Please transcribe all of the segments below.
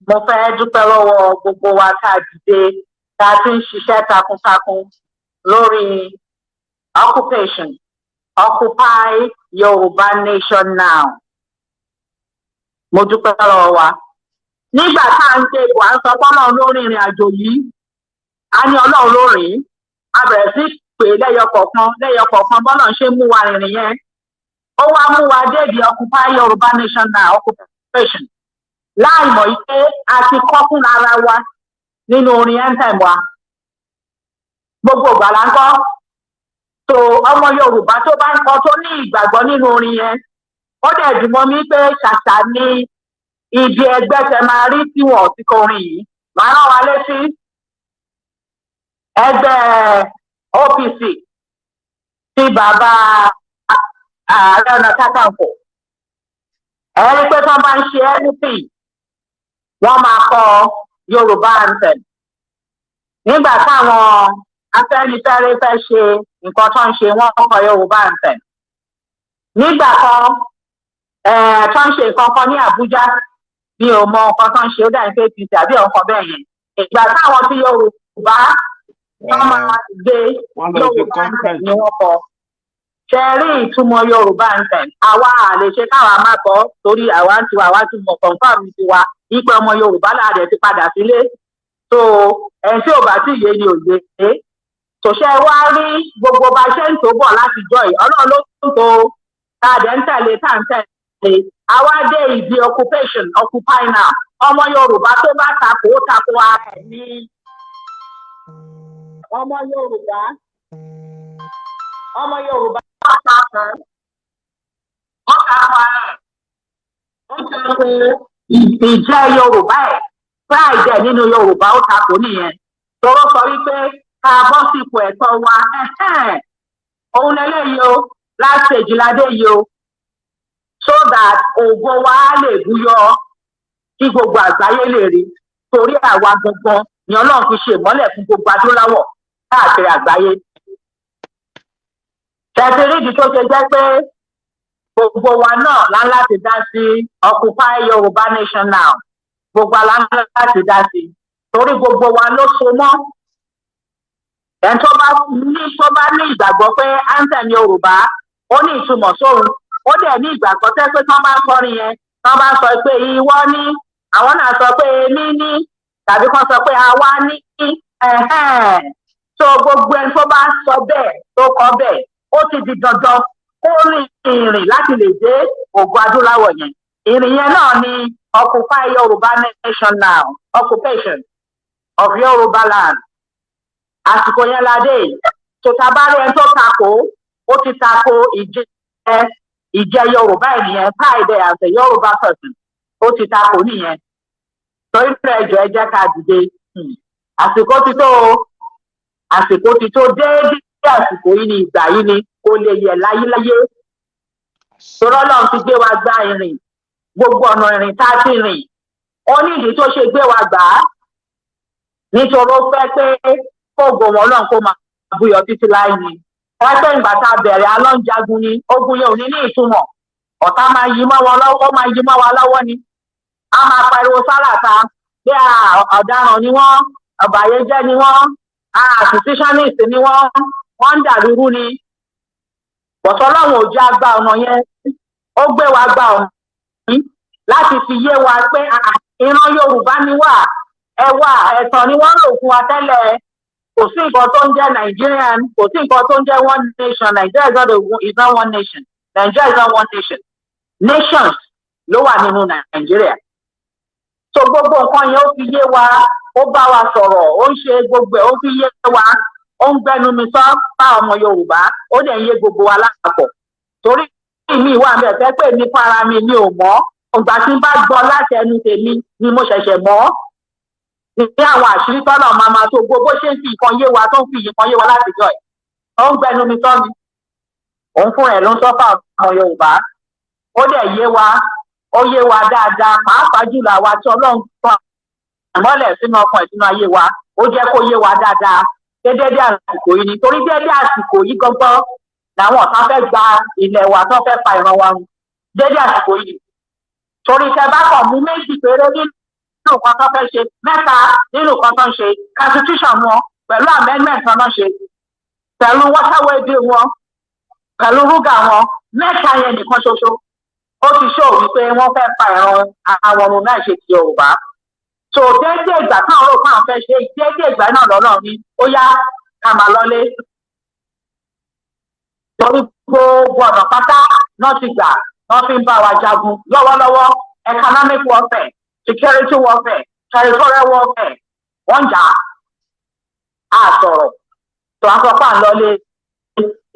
mo fẹ́ dúpẹ́ lọ́wọ́ gbogbo wa tá a dìde tá a ti ń ṣiṣẹ́ takuntakun lórí occupation Occupy Yorùbá Nation Now. Mo dúpẹ́ lọ́wọ́ wa. Nígbà tá à ń ṣe ìbò à ń sọ pé Ọlọ́run ló rìn ìrìn àjò yìí, a ní Ọlọ́run ló rìn, a bẹ̀rẹ̀ sí pé lẹ́yọkọ̀ọ̀kan bọ́lọ̀ ń ṣe mú wa rìnrìn yẹn. Ó wá mú wa débi Occupy Yorùbá Nation Now, occupation. Láì mọ̀ yìí pé a ti kọ́ fún ara wa nínú orin anthem wa. Gbogbo ìgbà la ń kọ́. So ọmọ Yorùbá tó bá ń kọ tó ní ìgbàgbọ́ nínú orin yẹn, ó dẹ̀ dùn mọ́ mi pé ṣàṣà ni ibi ẹgbẹ́ tẹ máa rí tí wọ́n ti kọ orin yìí. Màá rán wa létí ẹgbẹ́ OPC tí bàbá Ààrẹ Ọ̀nà Kakanfò. Ẹ rí pé tí wọ́n bá ń ṣe anything, wọ́n máa kọ Yorùbá anthem. Nígbà táwọn Afẹ́nifẹ́re fẹ́ ṣe nǹkan tó ń ṣe wọ́n kọ Yorùbá anthem. Nígbà kan tó ń ṣe nǹkan kan ní Àbújá, mi ò mọ nǹkan tó ń ṣe ó dà ní pé APC àbí ọkọ̀ bẹ́ẹ̀ yẹn. Ìgbà táwọn tí Yorùbá wọ́n máa gbé Yorùbá anthem ni wọ́n kọ. Ṣe rí ìtumọ̀ Yorùbá anthem. Àwa lè ṣe káwa má kọ́ torí àwa ti mọ̀ confirm ti wa ipe ọmọ Yorùbá láàrẹ ti padà sílé. So ẹni tí ò bá sì yé ni òye. Tòṣẹ́ wá rí gbogbo bá ṣe ń tó bọ̀ láti jọ yìí, Ọlọ́run ló ń tó tàdé ń tẹ̀lé tá ń tẹ̀lé. Àwa dé ìdí occupation, Occupy Now. Ọmọ Yorùbá tó bá tako ó tako ara ẹ̀ ní. Ọmọ Yorùbá ó tako ara ẹ̀. Ó tako ìjẹ́ Yorùbá ẹ̀. Friday nínú Yorùbá ó tako nìyẹn. Tòró sọ wípé ká bọ́ sípò ẹ̀tọ́ wa òun lélẹ́yìí o láti èjìládé yìí o so that ògo wa lè búyọ kí gbogbo àgbáyé lè rí torí àwa gangan ni Ọlọ́run fi ṣe ìmọ́lẹ̀ fún gbogbo adúláwọ̀ káàkiri àgbáyé. Tẹ̀sírídìí tó ṣe jẹ́ pé gbogbo wa náà láti dá sí Occupy Yorùbá Nation Now. Gbogbo wa láti dá sí torí gbogbo wa ló so mọ́. Ẹni tó bá ní ìgbàgbọ́ pé anthem Yorùbá ó ní ìtumọ̀ sóhun, ó dẹ̀ ní ìgbàgbọ́ tẹ́ pé tán bá ń kọrin yẹn, tán bá ń sọ pé ìwọ ní, àwọn náà sọ pé èmi ní, tàbí kan sọ pé àwa ní, so gbogbo ẹni tó bá sọ bẹ́ẹ̀ tó kọ bẹ́ẹ̀, ó ti di dandan kó rìn ìrìn láti lè dé ògo adúláwọ̀ yẹn. Ìrìn yẹn náà ni Occupy Yorùbá Nation Now, occupation of Yorùbá land. Àsìkò yẹn ládé tòtábárí ẹni tó tako ó ti tako ìjẹ Yorùbá ènìyàn káìdẹ àṣẹ Yorùbá person ó ti tako nìyẹn. Torí pé ẹjọ́ ẹ jẹ́ ká dìde. Àsìkò ti tó déédéé àsìkò yìí ni ìgbà yìí ni kò lè yẹ láyéláyé. Torí Ọlọ́run ti gbé wa gbá ìrìn gbogbo ọ̀nà ìrìn tá a ti rìn. Ó ní ìdí tó ṣe gbé wa gbà á nítorí ó fẹ́ pé kóògùn wọn náà kó máa búyọ títí láì ní. Wọ́n pẹ́ ìgbà tá a bẹ̀rẹ̀ alọ́njagun ni ogun yẹn ò ní ìtumọ̀. Ọ̀tá máa yí mọ́ wọn lọ́wọ́, máa yí mọ́ wa lọ́wọ́ ni. A máa pariwo sálàta bí ọ̀daràn ni wọ́n, ọ̀bàyéjẹ́ ni wọ́n, secessionist ni wọ́n ń dàlúrú ni. Bọ̀sọ́ Ọlọ́run ò jẹ́ àgbà ọ̀nà yẹn. Ó gbé wa gba ọ̀nà yìí láti fi yé wa pé ìran Yorùbá ni wà, ẹwà ẹ̀tàn ni wọ́n lò fún wa tẹ́lẹ̀. Kò sí nǹkan tó ń jẹ́ Nigerian, kò sí nǹkan tó ń jẹ́ one nation. Nigeria is not one nation. Nigeria is not one nation. Nations ló wà nínú Nigeria. So gbogbo nǹkan yẹn ó fi yé wa, ó bá wa sọ̀rọ̀, ó ń ṣe gbogbo ẹ̀, ó fi yé wa, ó ń gbẹnu mi sọ bá ọmọ Yorùbá, ó dẹ̀ ń yé gbogbo wa lápapọ̀. Torí mi ìwà mi ẹ̀fẹ́ pé mi fara mi ò mọ̀. Ìgbà tí n bá gbọ́ láti ẹnu tèmi ni mo ṣẹ̀ṣẹ̀ mọ̀. Ní àwọn àṣírí tọ́nà máa tó gbogbo ṣe ń fi nǹkan yé wa tó ń fi nǹkan yé wa láti jọ ẹ̀. Ó ń gbẹnu mi tọ́ mi. Òun fún ẹ̀ ló ń sọ́fà ọmọ Yorùbá. Ó dẹ̀ yé wa dáadáa, pàápàá jùlọ àwa tí Ọlọ́run tán ìmọ́lẹ̀ sínú ọkàn ẹ̀ sínú ayé wa. Ó jẹ́ kó yé wa dáadáa dédé àsìkò yìí ni. Torí dédé àsìkò yìí gangan làwọn ọ̀tá fẹ́ gba ilẹ̀ wa tó fẹ́ pa ìran wa run. Dédé àsìkò yìí. Torí tẹ bá kàn mú méjì péré nínú nǹkan tó fẹ́ ṣe, mẹ́ta nínú nǹkan tó ń ṣe, constitution wọn pẹ̀lú amendment tó ń ṣe, pẹ̀lú waterway bill wọn, pẹ̀lú rúgà wọn, mẹ́ta yẹn nìkan ṣoṣo ó ti ṣó wípé wọ́n fẹ́ pa ìran àwọn ọmọ náà ṣe ti Yorùbá. So déédéé ìgbà táwọn rò fáwọn fẹ́ ṣe déédéé ìgbà náà lọ́nà ni ó yá ká máa lọlé. Torí gbogbo ọ̀nà pátá náà ti gbà wọ́n fi ń bá wa jagun lọ́wọ́lọ́wọ́, economic warfare, security warfare, territorial warfare, wọ́n jà á sọ̀rọ̀ tó a sọ fà ń lọlé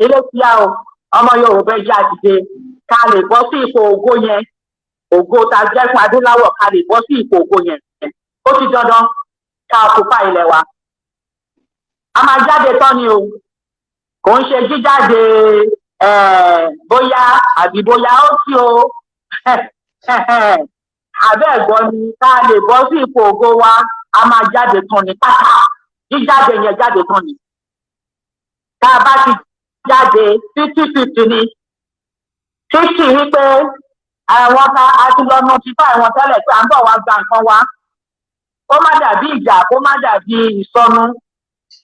ilé tíá o ọmọ Yorùbá ẹjẹ àdìde ká lè bọ́ sí ipò ògo yẹn, ògo ta jẹ́ fún adúláwọ̀ ká lè bọ́ sí ipò ògo yẹn ó ti dandan ká òkúpa ilẹ̀ wa. A máa jáde tán ni o, kò ń ṣe jíjáde bóyá àbí bóyá ó sí o abẹ́ ẹ̀gbọ́n ni ká lè bọ́ sí ipò ògo wa, a máa jáde tán ni pátá, jíjáde yẹn jáde tán ni. Tá a bá ti jáde 50-50 ni 50 wípé àwọn ká a ti lọ notify wọn tẹ́lẹ̀ pé à ń bọ̀ wá gba nǹkan wa, kó má dàbí ìjà, kó má dàbí ìsọnù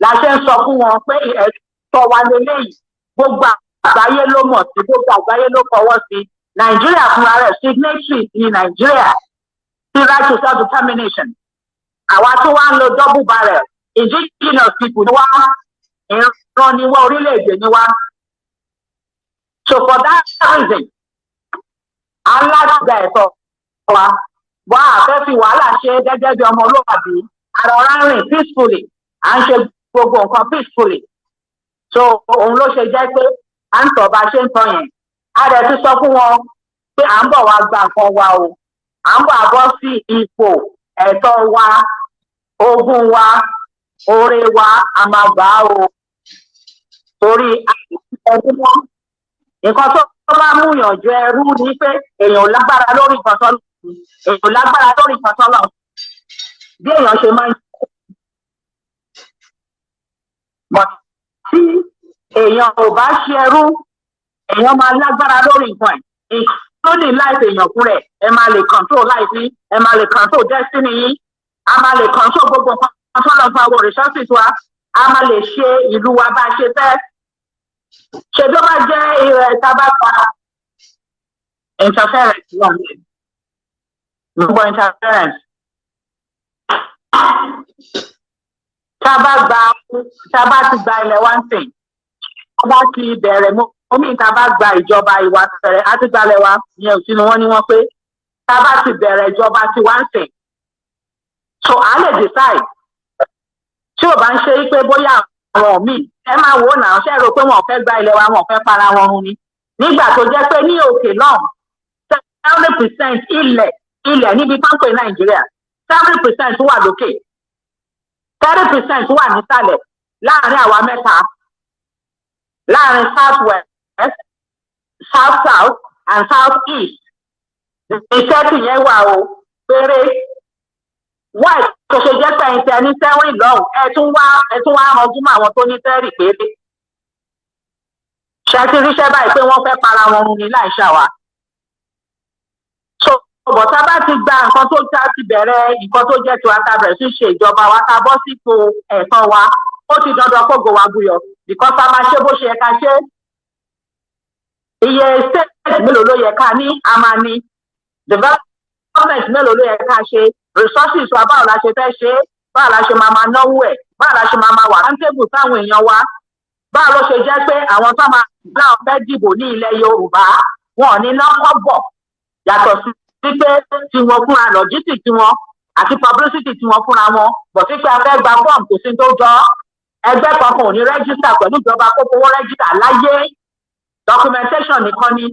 la ṣe ń sọ fún wọn pé ẹ̀tọ́ wa lélẹ́yìí, gbogbo àgbáyé ló mọ̀ sí, gbogbo àgbáyé ló fọwọ́ sí. Nàìjíríà fúnra rẹ̀ signatory ní Nàìjíríà sí right to self determination. Àwa tó wá ń lo double barrel indigenous people ni wá, ìran ni wá, orílẹ̀-èdè ni wá. So for that reason alága ẹ̀tọ́ wa wá àfẹ́ fi wàhálà ṣe gẹ́gẹ́ bí ọmọ olóògbé àrọ̀rá rìn peacefully, à ń ṣe gbogbo nǹkan peacefully. So òun ló ṣe jẹ́ pé à ń tọ̀ bá ṣe ń tọ̀ yẹn. A dẹ̀ ti sọ fún wọn pé à ń bọ̀ wá gba nǹkan wa o, à ń bọ̀ àbọ̀ sí ipò ẹ̀tọ́ wa, ogún wa, oore wa, a máa gbà á o. Torí ọdún wọn nǹkan tó bá mú ìyànjú ẹrú ni pé èèyàn lágbára lórí nǹkan tó èèyàn lágbára lórí nǹkan tó lọ bí èèyàn ṣe máa ń mọ̀ tí èèyàn ò bá ṣe ẹrú èèyàn máa lágbára lórí nǹkan ẹ̀ tó ní láìpẹ́ èèyàn fún rẹ̀, ẹ máa lè control láìpẹ́, ẹ máa lè control destiny yín, a máa lè control gbogbo nǹkan tó lọ fún àwọn resources wa, a máa lè ṣe ìlú wa bá a ṣe fẹ́. Ṣé tó bá jẹ́ ìrẹ̀ tábà pa interference wà ní gbogbo interference tábà ti gba ilẹ̀ wá ń sìn, tábà ti bẹ̀rẹ̀ omi tábà gba ìjọba ìwà bẹ̀rẹ̀ á ti gbalẹ̀ wa ìyẹn ò sínú wọn ni wọ́n pé tábà ti bẹ̀rẹ̀ ìjọba ti wá ń sìn. So a lè decide tí ò bá ń ṣe pé bóyá àwọn míì ẹ máa wò náà ṣe rò pé wọn ò fẹ́ gba ilẹ̀ wa, wọn ò fẹ́ para wọn run ni, nígbà tó jẹ́ pé ní òkè náà 70% ilẹ̀ níbi tó ń pè Nàìjíríà 70% wà lókè, 30% wà nísàlẹ̀ láàrin àwa mẹ́ta, láàrin south west, south south and south east. Ìṣẹ́tì yẹn wà o péré. Why tó ṣe jẹ́ pé ẹ̀yin tẹ ní sẹ́wọ̀n lọ́hùn ẹ tún wá ọdún mọ́ àwọn tó ní tẹ́rì péré. Ṣé ti ríṣẹ́ báyìí pé wọ́n fẹ́ para wọn run ni láì ṣàwà. So bọ̀tá bá ti gba nǹkan tó já ti bẹ̀rẹ̀ nǹkan tó jẹ́ tiwa ta bẹ̀rẹ̀ sí ṣe ìjọba wa ta bọ́ sípò ẹ̀tọ́ wa, ó ti dandan kó go wa buyọ̀ because a máa ṣe bó ṣe yẹ ká ṣe. Iye state mélòó ló yẹ ká ní, a máa ní. Development mélòó ló yẹ ká ṣe, resources wa báwo la ṣe fẹ́ ṣe, báwo la ṣe máa náwó ẹ̀, báwo la ṣe máa wà rántébù sáwọn èèyàn wa, báwo ló ṣe jẹ́ pé àwọn tó máa láwọn fẹ́ dìbò ní ilẹ̀ Yorùbá wọn ò ní lọ́kọ́ bọ̀ yàtọ̀ sí pé tiwọn fúnra logistics tiwọn àti publicity tiwọn fúnra wọn, bọ̀ sí pé a fẹ́ gba fọ́ọ̀mù kò sí tó jọ ẹgbẹ́ kankan ò ní rẹ́gísítà pẹ̀lú ìjọba kó fowó rẹ́gísítà láyé, documentation nìkan ni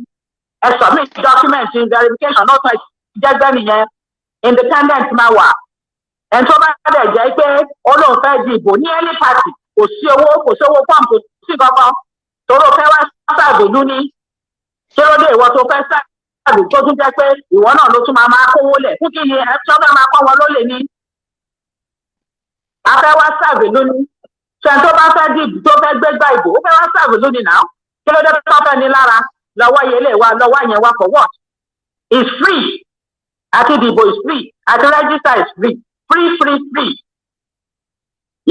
ẹ submit document verification náà tán jẹ́gbẹ́ nìyẹn, independent máa wà. Ẹni tó bá dẹ̀ jẹ́ pé ó lóun fẹ́ dìbò ní any party kò sí owó fọ́ọ̀mù kò sí kankan toró fẹ́ wá ṣàgbélú ní kí ló dé ìwọ tó fẹ́ ṣàgbélú tó tún jẹ́ pé ìwọ náà ló tún máa kówó lẹ̀ fún kí ni ẹ tí wọ́n fẹ́ máa kọ́ wọn lólè ní. A fẹ́ wá ṣàgbélú ní ṣe tó bá fẹ́ dìbò tó fẹ́ gbégbá ìbò ó fẹ́ wá ṣàgbélú ní náà kí ló dé tó fẹ́ ní lára lọ́wọ́ yẹn lè wá lọ́wọ́ yẹn wá for what? It's free. àti ìdìbò is free, àti register is free.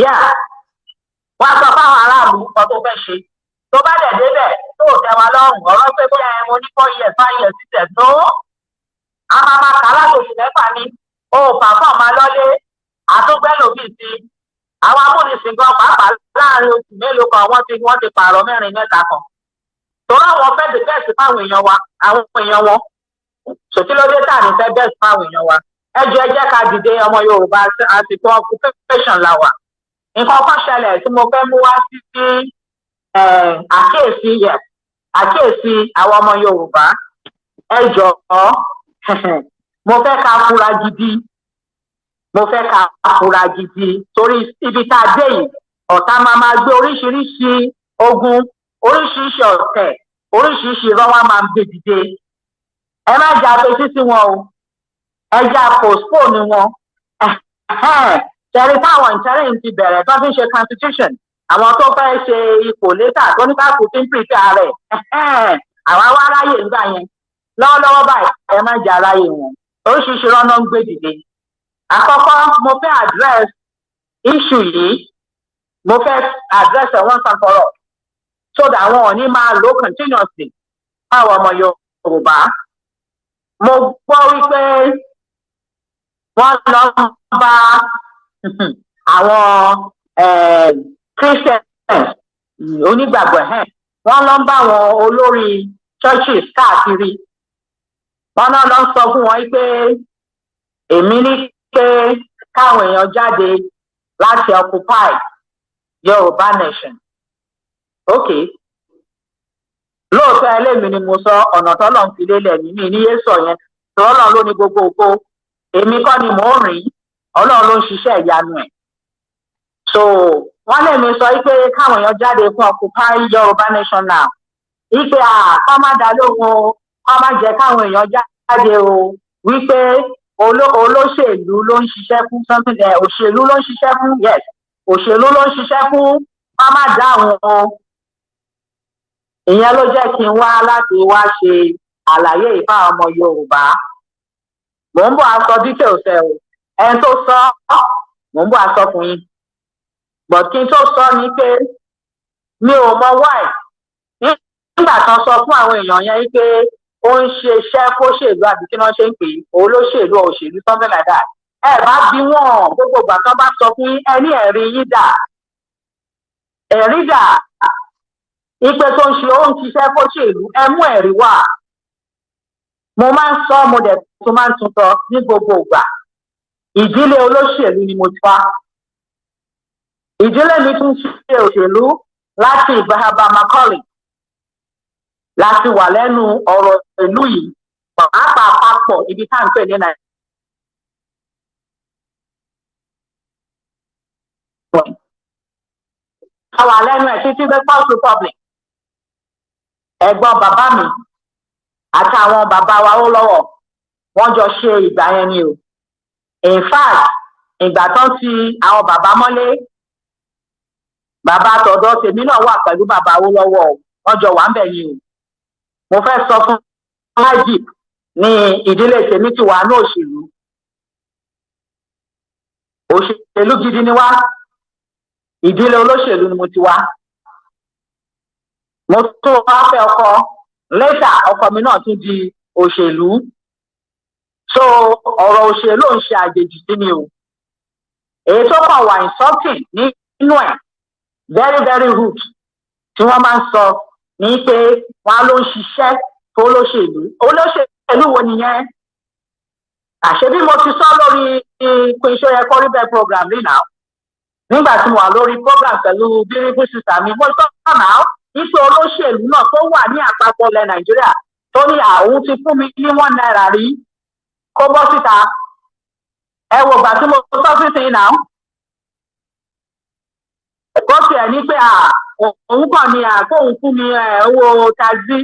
Yeah, wọ́n á sọ fáwọn aráàlú nǹkan tó fẹ́ ṣe. Tó bá dẹ̀ débẹ̀ tó ò tẹ́ wa lọ́rùn, ọ̀rọ̀ pé bóyá mo ní 4 years 5 years sílẹ̀ tó. A máa kà láti oṣù mẹ́fà ni, o ò pàfọ́ máa lọ́lé, àtúgbẹ́lòmíì sí. Àwọn amúnisìn gan pàápàá láàrin oṣù mélòó kan wọ́n ti pààrọ̀ 4 mẹ́ta kan. Torí àwọn fẹ́ bẹ́ẹ̀sì fáwọn èèyàn wa, àwọn èèyàn wọn. Sòtí ló dé tà ní fẹ́ bẹ́ẹ̀sì fáwọn èèyàn wa. Ẹ jẹ́ ká dìde ọmọ Yorùbá àsìkò occupation la wà. Nǹkan kan ṣẹlẹ̀ tí mo fẹ́ mú wá sí àkíyèsí àwọn ọmọ Yorùbá. Ẹ jọ̀ọ́, mo fẹ́ ká fura gidi. Torí ibi tá a dé yìí, ọ̀tá máa gbé oríṣiríṣi ogun, oríṣiríṣi ọ̀tẹ̀, oríṣiríṣi irọ́ wa máa ń gbé dìde. Ẹ má jà fetí sí wọn o, ẹ jà postpone wọn. Ṣẹ̀rí táwọn ìtẹ́rìn ti bẹ̀rẹ̀ tó fi ń ṣe constitution, àwọn tó fẹ́ ṣe ipò létà tó ní káàkiri tí ń pèsè ààrẹ, àwa wá ráyè nígbà yẹn. Lọ́wọ́lọ́wọ́ báyìí ẹ má jà ráyè wọn, oríṣiríṣi irọ́ náà ń gbé dìde. Àkọ́kọ́ mo fẹ́ address issue yìí, mo fẹ́ address ẹ̀ once and for all, so that àwọn ò ní máa lò continuously fáwọn ọmọ Yorùbá. Mo gbọ́ wípé wọ́n lọ bá àwọn Christians onígbàgbọ́ wọ́n lọ bá àwọn olórí churches káàkiri. Wọ́n náà lọ sọ fún wọn pé èmi ní pé káwọn èèyàn jáde láti occupy Yorùbá nation. Okay. Lóòótọ́ ẹlẹ́mi ni mo sọ ọ̀nà tọ́lọ̀ ń fi lélẹ̀ ní níyé sọ yẹn. Ọlọ́run ló ní gbogbo ògo. Èmi kọ́ ni mò ń rìn. Ọlọ́run ló ń ṣiṣẹ́ ìyanu ẹ̀. So wọ́n lè mi sọ pé káwọn èèyàn jáde fún occupy Yorùbá nation now. Ipe kọ́ má dá lóhùn o, kọ́ má jẹ́ káwọn èèyàn jáde o. Wípé olóṣèlú ló ń ṣiṣẹ́ fún something there. Òṣèlú ló ń ṣiṣẹ́ fún, yes. Òṣèlú ló ń ṣiṣẹ́ fún, kọ́ má dá àwọn o. Ìyẹn ló jẹ́ kí n wá láti wá ṣe àlàyé ìfá ọmọ Yorùbá. Mò ń bọ̀ aṣọ details ẹ̀ o. Ẹni tó sọ, mò ń bọ̀ aṣọ fún yín. But kí n tó sọ ni pé mi ò mọ why. Nígbà kan sọ fún àwọn èèyàn yẹn pé ó ń ṣe iṣẹ́ fóṣèlú àbí kí wọ́n ṣe ń pè é, olóṣèlú òṣèlú something like that. Ẹ bá bí wọ́n gbogbo ìgbà kan bá sọ fún ẹni ẹ̀rí yín dà. Ẹ̀rí dà. Ipe tó ń ṣe ó ń ṣiṣẹ́ fóṣèlú, ẹ mú ẹ̀rí wá. Mo máa ń sọ mo dẹ̀ tó máa ń tún sọ ní gbogbo ìgbà. Ìdílé olóṣèlú ni mo ti wá. Ìdílé mi tún ṣe òṣèlú láti Ìbáhábà Macaulay. Láti wà lẹ́nu ọ̀rọ̀ ìlú yìí, pàápàá papọ̀ ibi tá à ń pè ní Nàìjíríà. A wà lẹ́nu ẹ̀ títí dé South Republic. Ẹ̀gbọ́n bàbá mi àti àwọn bàbá wa ó lọ́wọ́ wọ́n jọ ṣe ìgbà yẹn ni o. In fact, ìgbà tán ti àwọn bàbá mọ́lé, bàbá tọ̀dọ̀ tèmi náà wà pẹ̀lú bàbá ó lọ́wọ́ wọ́n jọ wà ń bẹ̀ ni o. Mo fẹ́ sọ fún Magic ní ìdílé tèmi ti wà ní òṣèlú. Òṣèlú gidi ni wá. Ìdílé olóṣèlú ni mo ti wá. Mo tó wá fẹ́ ọkọ, lẹ́tà ọkọ mi náà tún di òṣèlú. So ọ̀rọ̀ òṣèlú ń ṣe àjèjì sí mi o. Èyí tó kàn wà insulting nínú ẹ̀, very very rude, tí wọ́n máa ń sọ ní pé wọ́n ló ń ṣiṣẹ́ fún olóṣèlú. Olóṣèlú wo nìyẹn? Àṣebí mo ti sọ lórí Queen Soye Koribe program rí náà. Nígbà tí mo wà lórí program pẹ̀lú Beautiful Sister mi, mo sọ náà wípé olóṣèlú náà tó wà ní àpapọ̀ ilẹ̀ Nàìjíríà tó ní àwọn ti fún mi ní £1 rí kó bọ́ síta. Ẹ wo ìgbà tí mo sọ sí náà. Ẹ̀kọ́ tiẹ̀ ní pé òun kàn ní àkóhun fún mi owó taxi,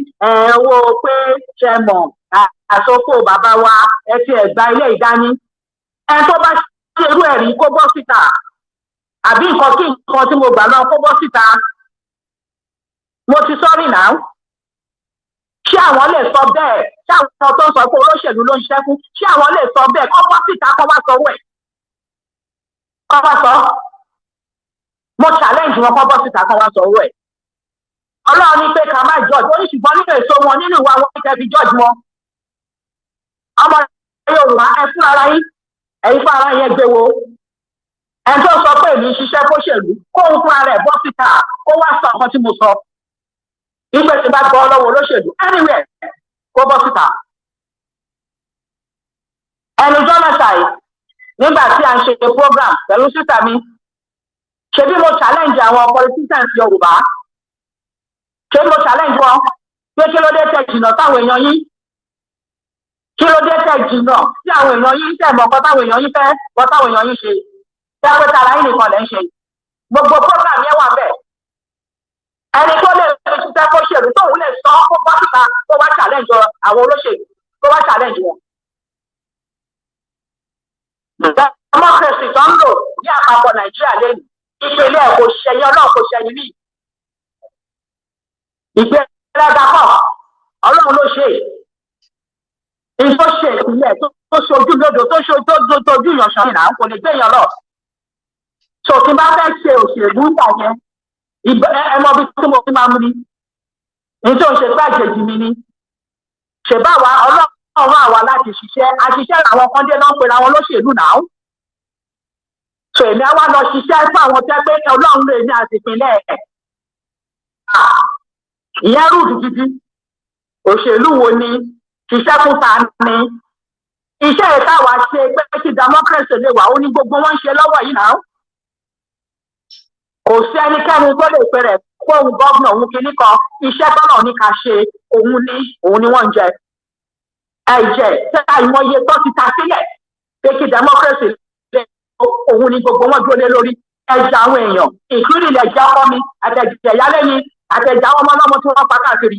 owó pé ṣe mọ̀ àsopọ̀ bàbá wa ẹ ti ẹ̀gbá ilé ìdání. Ẹ tó bá ṣe irú ẹ̀rí kó bọ́ síta. Àbí nǹkan tí mo gbà náà kó bọ́ síta. Mo ti sọ́rí náà. ṣé àwọn lè sọ bẹ́ẹ̀? Ṣé àwọn tó ń sọ pé olóṣèlú ló ń ṣiṣẹ́ fún, ṣé àwọn lè sọ bẹ́ẹ̀? Kọ́ bọ́ síta kọ́ wá sọ wẹ̀. Kọ́ wá sọ. Mo challenge wọn kọ́ bọ́ síta kọ́ wá sọ wẹ̀. Ọlọ́run ní pé ká má judge, ó ní ṣùgbọ́n nínú èso wọn, nínú ìwà wọn ní kẹ́ fi judge wọn. Ọmọ Yorùbá ẹ fún ara yín, ẹ̀yin fún ara yẹn gbé wo. Ẹni tó sọ pé èmi ń ṣiṣẹ́ fóṣèlú, kóun fún ara ẹ̀ bọ́ síta, kó wá sọ nǹkan tí mo sọ. Ìgbé tí bá gbọ́ lọ́wọ́ olóṣèlú anywhere kó bọ́ síta. Ẹnu jọ́mẹ́ta yìí nígbà tí a ń ṣe program pẹ̀lú sísà mi, ṣebí mo challenge àwọn politicians Yorùbá, ṣebí mo challenge wọn pé kí ló dé tẹ̀ jìnnà táwọn èèyàn yín, kí ló dé tẹ̀ jìnnà tí àwọn èèyàn yín tẹ̀ mọ́ ọkọ táwọn èèyàn yín fẹ́ bọ́ táwọn èèyàn yín ṣe dápẹ́ tara yín nìkan lẹ́ ń ṣe. Gbogbo program yẹn wà bẹ́ẹ̀. Ẹni tó lè ṣiṣẹ́ fóṣèlú tóun lè sọ kó bọ́ síta kó wá challenge àwọn olóṣèlú kó wá challenge wọn. Democracy tó ń lò ní àpapọ̀ Nàìjíríà lẹ́nu ìpínlẹ̀ kò ṣẹyìn Ọlọ́run kò ṣẹyìn mí. Ìgbéraga kọ̀ Ọlọ́run ló ṣe èyí tó ṣe ìpínlẹ̀ tó ṣojú lódò tó ṣojú ìyànṣán ìlà kò lè gbé èèyàn lọ. So tí bá fẹ́ ṣe òṣèlú ìgbà yẹn ẹmọ bí tí mo fi máa mú ni ní tó ń ṣe pé àjèjì mi ni ṣèbáwa Ọlọ́run àwa láti ṣiṣẹ́ àṣiṣẹ́ àwọn kan dé náà pé àwọn olóṣèlú náà. So èmi á wá lọ ṣiṣẹ́ fún àwọn tẹ́ pé Ọlọ́run lè ní àtìpínlẹ̀ ẹ̀. Ìyẹn rúdù gidi. Òṣèlú wo ni ṣiṣẹ́ fún ta ni? Iṣẹ́ ìtawà ṣe pé kí democracy lè wà ó ní gbogbo wọn ń ṣe lọ́wọ́ yìí náà. Kò sí ẹnikẹ́ni tó lè pẹ̀rẹ̀ kó òun gọ́vnà òun kìíní kan iṣẹ́ tọ́nà ní ká ṣe òun ni wọ́n ń jẹ. Ẹ̀jẹ̀ tẹ́ka ìmọye tó ti ta sílẹ̀ pé kí democracy lè òun ni gbogbo wọn dúró lé lórí. Ẹ̀jẹ̀ àwọn èèyàn including ẹ̀jẹ̀ ọkọ mi àtẹ̀jẹ̀ ìyálé mi àtẹ̀jẹ̀ àwọn ọmọ ọlọ́mọ tí wọ́n pa káàkiri.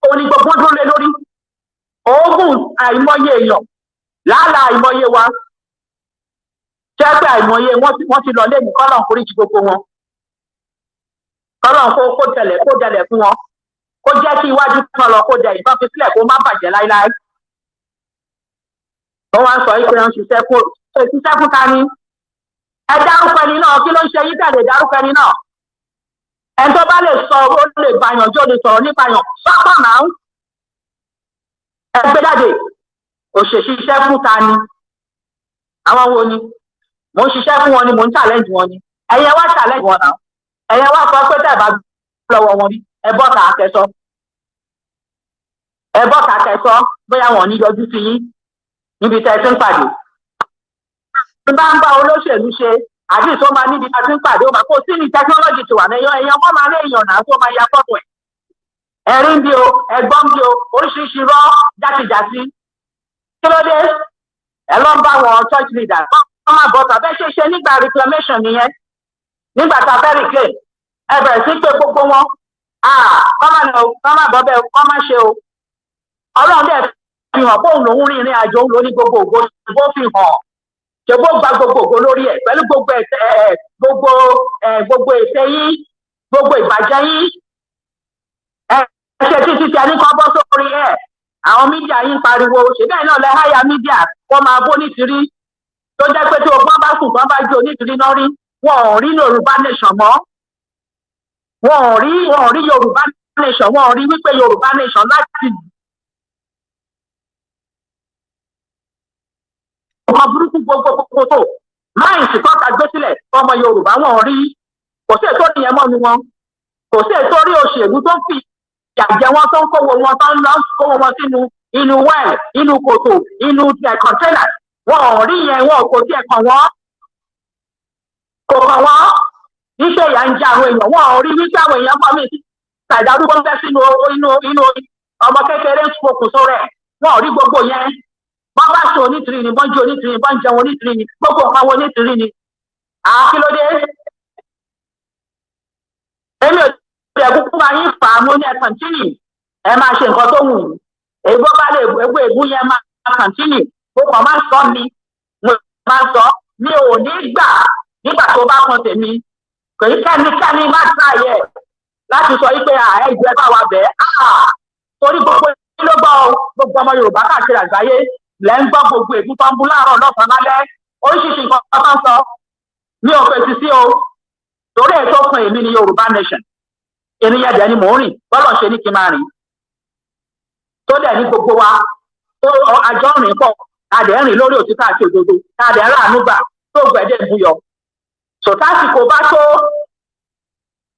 Òun ni gbogbo dúró lé lórí. Oògùn àìmọye èèyàn làálàá àìmọye wa. Jẹ́ pé àìmọye wọ́n ti lọ lé ní kọ́lọ̀ oríṣi gbogbo wọn. Kọ́lọ̀ kó tẹ̀lẹ̀ fún wọn. Kó jẹ́ kí iwájú kan lọ kó dẹ̀ ìbọn fi sílẹ̀ kó má bàjẹ́ láíláí. Wọ́n wá ń sọ pé wọ́n ṣiṣẹ́ fún ta ni? Ẹ dárúkọ ẹni náà kí ló ń ṣe yí tẹ̀lé dárúkọ ẹni náà? Ẹni tó bá lè sọ ó lè bàyàn jó lè sọ̀rọ̀ nípa yàn sọ́kàn náà. Ẹ gbé jáde òṣìṣẹ́ fún ta ni? Àwọn wo ni? Mo ń ṣiṣẹ́ fún wọn ni mo ń challenge wọn ni. Ẹ̀yẹ wá challenge wọn náà. Ẹ̀yẹ wá sọ pé tẹ̀ bá lọ́wọ́ wọn rí ẹ bọ́ ta akẹ́sọ́. Ẹ bọ́ ta akẹ́sọ́ bóyá wọn ní yọjú sí yín níbi tẹ́ ẹ ti ń pàdé. Tí bá ń bá olóṣèlú ṣe àbí tó máa níbi tá a ti ń pàdé ó máa kó sí ní tẹkinọ́lọ́jì tó wà ní èèyàn kọ́ máa rí èèyàn náà tó máa ya fọ́tò ẹ̀. Ẹ̀rín bí o ẹ̀gbọ́n bí o oríṣiríṣi rọ́ játijàti. Kí ló dé? Ẹ lọ ń bá wọn church leader wọ́n máa bọ̀ tàbẹ́ ṣe nígbà reclamation nìyẹn. Nígbà tá a fẹ́ reclaim ẹ bẹ̀rẹ̀ sí pé gbogbo wọn kọ́ máa bọ́ bẹ́ẹ̀ kọ́ máa ṣe o. Ọlọ́run dẹ̀ fi hàn bóun lòún rin ìrìn àjò òun lóní gbogbo ògo bó fi hàn ṣe bó gba gbogbo ògo lórí ẹ̀ pẹ̀lú gbogbo ète yín gbogbo ìbàjẹ́ yín ṣe títí tí a ní kọ́ bọ́ sórí ẹ̀ àwọn mídíà yín pariwo ṣèbí ẹ̀ náà lẹ́ háyà mídíà kó máa bó nítìrí tó jẹ́ pé tí ogbọ́n bá sùn tán bá jí onítìrí náà rí wọn ò rí Yorùbá nation mọ́ wọn ò rí Yorùbá nation wọn ò rí wípé Yorùbá nation láti ọmọ burúkú gbogbo tó máìsì tọ́ka gbé sílẹ̀ ọmọ Yorùbá wọn rí kò sí ètò ìyẹn mọ́nu wọn kò sí ètò orí òṣèlú tó ń fi ìyàjẹ wọn tó ń kówó wọn tó ń lọ kówó wọn sínú inú wẹ́ẹ̀ inú kòtò inú kọ̀ńténà wọn ò rí yẹn wọn kò tiẹ̀ kàn wọ́n kò kàn wọ́n níṣẹ́ ìyà ń jẹ àwọn èèyàn wọn ò rí wípé àwọn èèyàn bọ́ mi ṣàìdárúgbó ń bẹ́ sínú inú ọmọ kékeré ń fokùnso rẹ̀ wọn ò rí gbogbo yẹn. Bọ́n bá ṣe onítìrí ni bọ́n jẹ́ onítìrí ni bọ́n jẹun onítìrí ni gbogbo nǹkan wọn onítìrí ni. Àkílódé. Èmi ò tẹ̀ kúkú máa yín fà á mú ní ẹ̀ kọ̀ntínì. Ẹ máa ṣe nǹkan tó wù yín. Èbó bá lè egbò ègún yẹn máa kọ̀ntínì. Mo kàn máa sọ mi. Mo máa sọ mi ò ní gbà nígbà tó bá kan tèmi. Kò ní kẹ́ni má tà yẹ láti sọ wípé ẹ̀jẹ̀ bá wa bẹ̀ torí gbogbo ló gbọ́ gbogbo ọmọ Yorùbá káàkiri àgbáyé lẹ́ ń gbọ́ gbogbo èkú tó ń bú láàárọ̀ lọ́sàn-án lálẹ́ oríṣiríṣi nǹkan tó ń sọ mi ò fèsì sí o torí ètò kan èmi ní Yorùbá nation ènìyàn dẹ̀ ni mò ń rìn bọ́lọ̀ ṣe ní kí n máa rìn tó dẹ̀ ní gbogbo wa tó àjọ rìn pọ̀ tàdé rìn lórí òtítọ́ àti òdodo tàdé ráàánú gbà tó gbẹ̀dẹ̀ búyọ sòtásìkò bá tó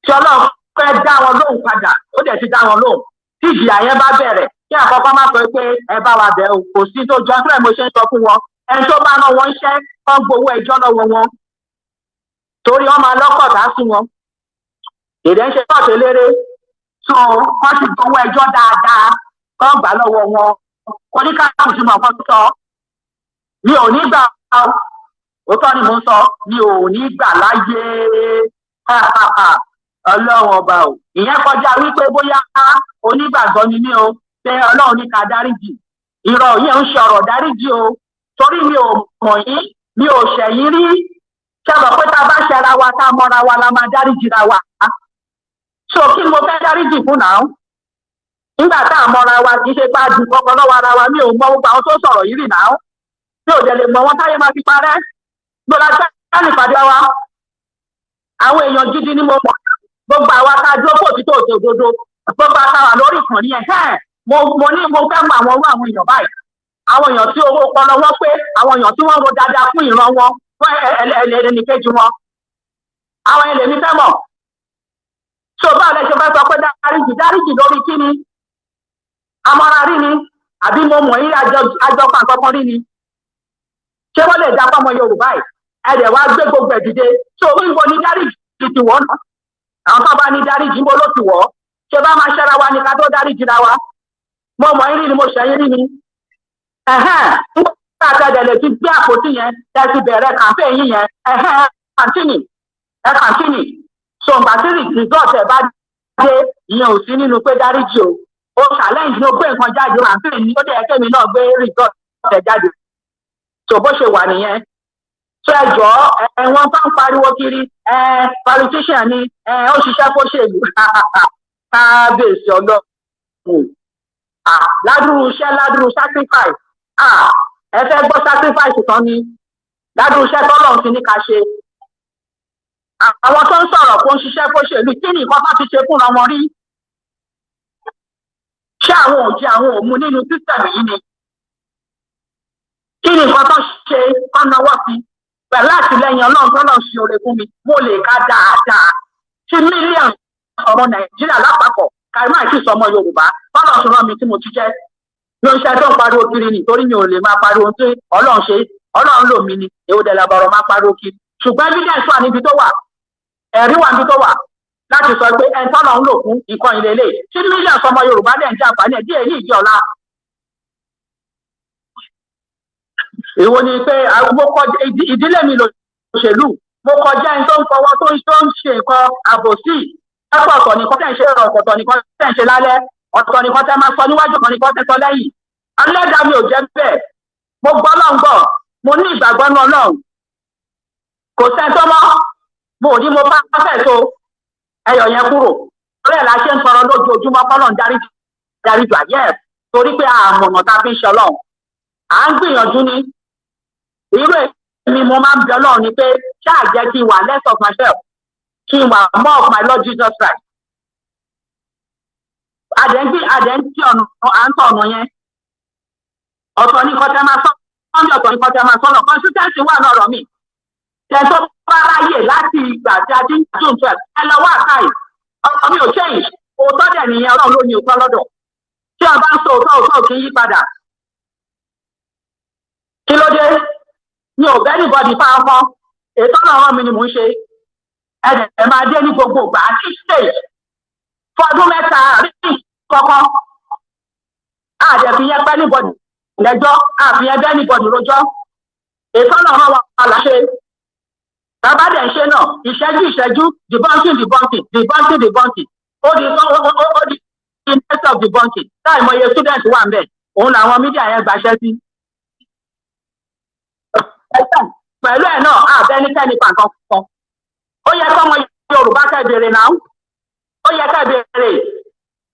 tí Ọlọ́run fẹ́ dá wọn lóhùn padà ó dẹ̀ ti dá wọn lóhùn tí ìjìyà yẹn bá bẹ̀rẹ̀ kí àkọ́kọ́ má sọ pé ẹ bá wa bẹ̀ o kò sí tó jọ fúnra mo ṣe ń sọ fún wọn ẹni tó bá rán wọn iṣẹ́ kán gbowó ẹjọ́ lọ́wọ́ wọn torí wọn máa lọ́kọ̀ dá sí wọn èdè ń ṣe pọ̀ tẹ́lẹ́rẹ́ so wọ́n ti gbowó ẹjọ́ dáadáa kán gbà lọ́wọ́ wọn oníkàkùn tí mo kọ́ sọ mi ò ní gbà òótọ́ ni mo ń sọ mi ò ní gbà láyé Ọlọ́run ọba o ìyẹn kọjá wípé bóyá onígbàgbọ́ ni mí o pé Ọlọ́run ní ká dáríjì irọ́ yẹn ń ṣe ọ̀rọ̀ dáríjì o torí mi ò mọ̀ yín mi ò ṣẹ̀yìn rí ṣàbọ̀ pé tá a bá ṣẹra wa tá a mọ́ra wa la máa dáríjì ra wa so kí ni mo fẹ́ dáríjì fún náà nígbà tá a mọ́ra wa kì í ṣe pé a dùn kọ́kọ́ lọ́wọ́ ara wa mi ò mọ gbogbo àwọn tó sọ̀rọ̀ yìí rì náà mi ò dẹ̀ lè mọ wọn táyé máa fi parẹ́ gbọ́dọ̀ sẹ́ni pàdé wa àwọn èèyàn gidi ni mo mọ̀ gbogbo àwa tá a dúró kó òtítọ́ òdodo gbogbo àtàwà lórí ìkànnì ẹ̀ mo ní mo fẹ́ mọ àwọn orú àwọn èèyàn báyìí àwọn èèyàn tí owó ọpọlọ wọn pé àwọn èèyàn tí wọ́n ro dáadáa fún ìran wọn fún ẹlẹ́nìkejì wọn àwọn ẹlẹ́ni fẹ́ mọ̀ tí o bá lè ṣe fẹ́ sọ pé dáríjì lórí kíni amọ́ra rí ni àbí mo mọ̀ yí àjọpọ̀ àkọ́kọ́ rí ni ṣé wọ́n lè dá fọ́mọ Yorùbá yìí ẹ̀dẹ̀ wá gbé gbogbo ẹ̀ dìde tí o ń bo ní dáríjì ti wọ́n náà àwọn tó bá ní dáríjì ń bo ló ti wọ́ ṣé bá máa ṣẹ́ra wa ni ká tó dáríjì ra wa mo mọ̀ yín rí ni mo ṣẹ̀yìn rí ni nígbà tẹ̀lẹ̀ lè ti gbé àpótí yẹn tẹ̀ ti bẹ̀rẹ̀ kàmpé yín yẹn kàntínì so ngbà tí result ẹ̀ bá dé ìyẹn ò sí nínú pé dáríjì o challenge ló gbé nǹkan jáde kàmpé ní ó dẹ̀ kẹ́mi náà gbé result ẹ̀ jáde so bó ṣe wà nìyẹn so ẹjọ́ wọ́n bá ń pariwo kiri politician ni ó ṣiṣẹ́ kó ṣèlú kábíyèsí Ọlọ́run ládùrú iṣẹ́ ládùrú sacrifice ẹ fẹ́ gbọ́ sacrifice tán ni ládùrú iṣẹ́ tọ́lọ́run ti ní ká ṣe àwọn tó ń sọ̀rọ̀ kó ń ṣiṣẹ́ kó ṣèlú kí ni nǹkan bá ti ṣe fúnra wọn rí ṣé àwọn òjì àwọn òmu nínú sísẹ̀mù yìí ni kí ni nǹkan tó ṣe kán náwó sí pẹ̀lú àtìlẹyìn Ọlọ́run tó lọ ṣe oore fún mi mo lè ká dáadáa tí mílíọ̀nù ọmọ Nàìjíríà lápapọ̀ kàrímà ìtì sọmọ Yorùbá bọ́lá ṣe rán mi tí mo ti jẹ́ ló ń ṣe tó ń pariwo kiri nítorí mi ò lè máa pariwo tí Ọlọ́run ṣe Ọlọ́run lò mí ni èwo dẹ̀ làbọ̀rọ̀ máa pariwo kiri ṣùgbọ́n evidence wà níbi tó wà ẹ̀rí wà níbi tó wà láti sọ pé ẹni tọ́lọ̀ ń lò fún nǹkan ìlélẹ̀ tí mílíọ̀nù ọmọ Yorùbá dẹ̀ ń jẹ àǹfààní ẹ̀ díẹ̀ ní ìdí ọ̀la. èwo ni pé ìdílé mi lòṣèlú mo kọjá ẹni tó ń fọwọ́ tó ń ṣe nǹkan àbòsí ẹ̀kọ́ ọ̀tọ̀ nìkan tẹ̀ ń ṣe ọ̀tọ̀ nìkan tẹ̀ ń ṣe lálẹ́ ọ̀tọ̀ nìkan tẹ̀ máa sọ níwájú kan nìkan tẹ̀ sọ lẹ́yìn alẹ́dàá mi ò jẹ́ bẹ́ẹ̀ mo gbọ́ Ọlọ́run gbọ́ mo ní ìgbàgbọ́ ní Ọlọ́run kò sẹ́ńtọ́ mọ́ mo ò ní mo bá fẹ́ tó ẹyọ yẹn kúrò lórí ẹ̀ la ṣe ń tọrọ lójoojúmọ́ kọ́lọ́n dárí jù àyẹ́ torí pé àmọ̀nà tá a fi ń ṣe Ọlọ́run à ń gbìyànjú ní irú èmi mo máa ń bẹ Ọlọ́run ni pé ṣáà jẹ́ kí n wà less of myself kí n wà more of my Lord Jesus Christ àdẹ́ntì ọ̀nà à ń tọ̀ ọ̀nà yẹn ọ̀tọ̀ ní kọ́tẹ́ máa sọ́nà ọ̀tọ̀ ní kọ́tẹ́ máa sọ́nà consistency wà lọ́rọ̀ mi tẹ̀sán bá ráyè láti ìgbà tí a ti ń June 12 ẹ lọ wá àkáì ọ̀tọ̀ mi ò change òótọ́ dẹ̀ nìyẹn Ọlọ́run ló ní òótọ́ lọ́dọ̀ tí a bá ń sọ òótọ́ kì í yí padà kí ló dé mi ò bẹ́ẹ̀ nìbọ̀dì fáfọ́ ètò ọ̀rọ̀ mi ni mò ń ṣe ẹ máa dé ní gbogbo ìgbà àti stage fọdún mẹ́ta rí kọ́kọ́ àdẹ̀fìyẹn pẹ́ nìbọ̀dì lẹ́jọ́ àfihàn bẹ́ẹ̀ nìbọ̀dì lójọ́ ètò ọ̀rọ̀ wa là ṣe bàbá dẹ̀ ń ṣe náà ìṣẹ́jú debunking ó di interest of debunking táì mọ iye student wà ń bẹ̀ òun làwọn mídíà yẹn gbàṣẹ́ sí. pẹ̀lú ẹ̀ náà àbẹ́nikẹ́ni pàǹkan kan ó yẹ kọ́mọ Yorùbá kẹ́ bèrè náà ó yẹ kẹ́ bèrè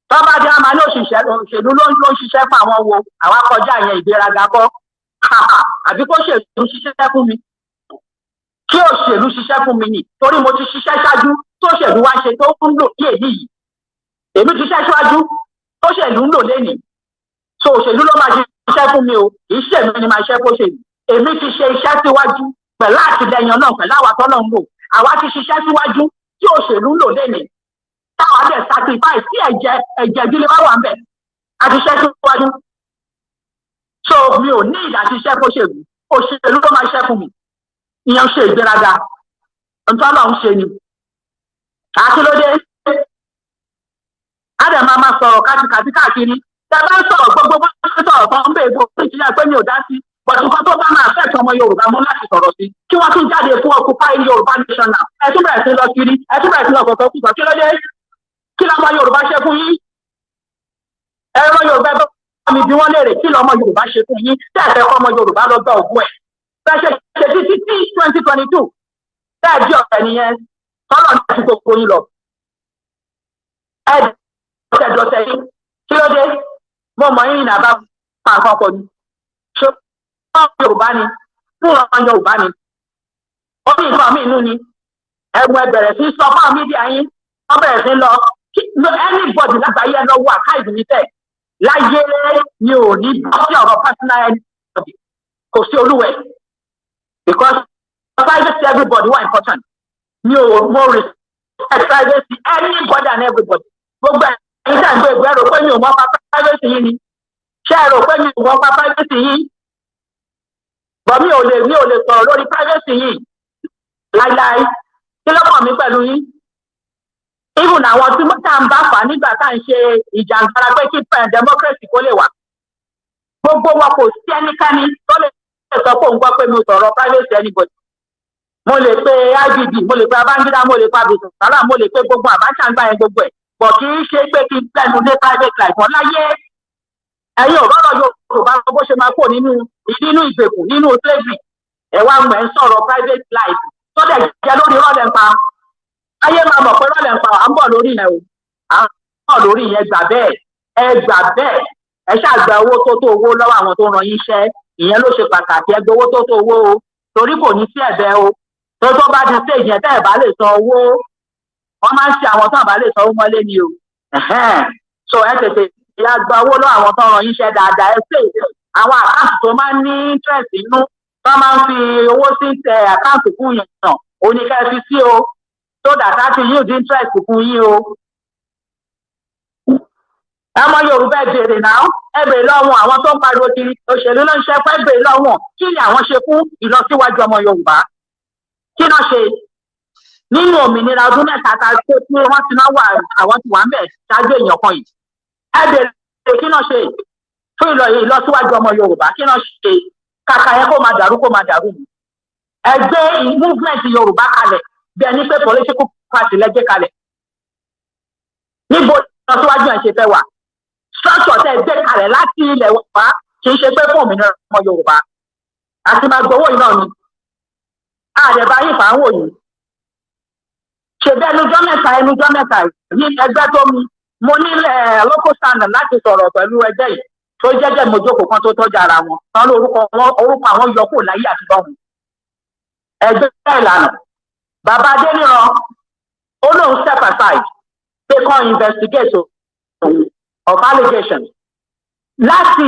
tọ́ba dé àmà ní òṣèlú ló ń ṣiṣẹ́ fún àwọn wo àwọn akọjá yẹn ìgbéraga kọ́ àbí kó ṣèlú ṣiṣẹ́ fún mi kí òṣèlú ṣiṣẹ́ fún mi nì torí mo ti ṣiṣẹ́ ṣáájú tó ṣèlú wá ṣe tó ń lò ní èyí yìí èmi ti ṣiṣẹ́ ṣáájú tó ṣèlú ń lò lẹ́nìí so òṣèlú ló máa ṣiṣẹ́ fún mi o iṣẹ́ mi ni máa ṣiṣẹ́ fún òṣèlú èmi ti ṣe iṣẹ́ síwájú pẹ̀lú àtìlẹyìn náà pẹ̀lú àwa tọ́lọ̀ ń lò àwa ti ṣiṣẹ́ síwájú tí òṣèlú ń lò lẹ́nìí táwa dẹ̀ sacrifice tí ẹ̀jẹ̀ ìdílé wá wà ń bẹ̀ àti ṣiṣẹ́ síwájú so mi ò ní ìdá ti ṣiṣẹ́ fún òṣèlú ló máa ṣiṣẹ́ fún mi ìyẹn ṣe ìgbéraga nǹkan náà ń ṣe ni àkílódé ádẹ máa sọ̀rọ̀ káàkiri káàkiri tẹ̀bá ń sọ̀rọ̀ gbogbo bó ṣe sọ̀rọ̀ tó ń bè gbogbo ìṣẹ̀lẹ̀ pé mi ò dá sí bọ̀dù kan tó bá máa fẹ́ ọmọ Yorùbá mú láti sọ̀rọ̀ sí kí wọ́n tún jáde fún Occupy Yorùbá Nation now ẹ tún bẹ̀rẹ̀ sí lọ kiri ẹ tún bẹ̀rẹ̀ sí lọ sọ̀tọ̀ kùsọ̀ kí ló dé kí lọ́mọ Yorùbá ṣe fún yín ẹ̀rọ Yorùbá bá mi bí wọ́n léèrè kí lọ́mọ Yorùbá ṣe fún yín tẹ́ẹ̀fẹ́ kọ́ ọmọ Yorùbá lọ gbọ́ ògùn ẹ̀ fẹ́ ṣe títí 2022 bẹ́ẹ̀ di ọ̀rẹ́ nìyẹn tọ́lọ̀ ní àti gbogbo yín lọ ẹ̀ẹ́dọ̀tẹ̀ yín kí ló dé mo mọ̀ yín ní àbá pàǹkan kọ ni ṣé wọ́n Yorùbá ni fún ọmọ Yorùbá ni ó ní nǹkan mí inú ni ẹ̀wọ̀n ẹ̀bẹ̀rẹ̀ sí sọ fún mídíà yín wọ́n bẹ̀rẹ̀ sí lọ anybody lágbàáyé lọ wọ àkáìdì mi tẹ̀ láyé ni ò ní bọ́ sí ọ̀rọ̀ personal anybody kò sí olúwẹ̀ because privacy everybody were important mi ò mo respect privacy anybody and everybody gbogbo ẹ̀yin tẹ̀ ń gbé ìgbẹ́ rò pé mi ò mọ̀ pa privacy yín ni ṣé ẹ rò pé mi ò mọ̀ pa privacy yín bọ̀ mi ò lè sọ̀rọ̀ lórí privacy yín láíláí kí ló kàn mí pẹ̀lú yín even àwọn tí tá à ń bá fà nígbà tá à ń ṣe ìjàngbara pé kí democracy kó lè wà gbogbo wọn kò sí ẹnikẹ́ni tó lè sọ pé òun gbọ́ pé mi ò sọ̀rọ̀ privacy anybody mo lè pe IBB mo lè pe Babangida mo lè pe Abdulsalam mo lè pe gbogbo Abacha ń gbà yẹn gbogbo ẹ̀ bọ̀ kì í ṣe pé kí n gbẹ́nu lé private life wọn láyé ẹ̀yin ò rọ́rọ̀ Yorùbá bó ṣe máa kó nínú ìgbèkùn nínú slavery ẹ̀ wá mọ̀ ẹ́ ń sọ̀rọ̀ private life tó dẹ̀ jẹ́ lórí rọ́lẹ̀ ń pa ayé máa mọ̀ pé rọ́lẹ̀ ń pa à ń bọ̀ lórí yẹn o à ń bọ̀ lórí yẹn gbà bẹ́ẹ̀ ẹ ṣàgbà owó tó owó lọ́wọ́ àwọn tó ràn yín iṣẹ́ ìyẹn ló ṣe pàtàkì ẹgbẹ́ owó tó owó o torí kò ní sí ẹ̀bẹ̀ o tó bá di stage yẹn tẹ́ ẹ̀ bá lè san owó wọ́n máa ń ṣe àwọn tó àbá lè san owó mọ́lé ni o so ẹ tètè ya gba owó lọ́wọ́ àwọn tó ràn yín iṣẹ́ dáadáa ẹ pè àwọn àkáǹtì tó máa ń ní interest inú tó máa ń fi owó sí tẹ àkáǹtì fún yàn oníkẹ́ fi sí o tó dàtà ti yín di interest fún yín o. ọmọ Yorùbá ẹ béèrè náà ẹ béèrè lọ́wọ́ àwọn tó ń pariwo kiri òṣèlú ló ń ṣe fẹ́ béèrè lọ́wọ́ kí ni àwọn ṣe fún ìlọsíwájú ọmọ Yorùbá kí náà ṣe nínú òmìnira ọdún mẹ́ta ta tó tí wọ́n ti náà wà àwọn ti wà ń bẹ̀ ṣáájú èèyàn kan yìí ẹ béèrè kí náà ṣe fún ìlọsíwájú ọmọ Yorùbá kí náà ṣe kàkà yẹn kó máa dàrú ẹ gbé movement Yorùbá kalẹ̀ bí ẹni pé political party lẹ́gbẹ́ kalẹ̀ níbo ìlọsíwájú ẹ̀ ṣe fẹ́ wà structure tẹ́ gbé kalẹ̀ láti ilẹ̀ wá kì í ṣe pé fún òmìnira ọmọ Yorùbá àti máa gbowó yìí náà ni àdẹ̀bá yìí fà ń wò yìí ṣèbí ẹnujọ́ mẹ́ta ní ẹgbẹ́ tó mi mo nílẹ̀ local standard láti sọ̀rọ̀ pẹ̀lú ẹgbẹ́ yìí tó jẹ́jẹ́ mojókòó kan tó tọ́jú ara wọn tán ló orúkọ àwọn yọ kúrò láyé àti lọ́hùn ẹgbẹ́ ìlànà bàbá Adéníran ó lóun step aside pé kàn investigate of allegations láti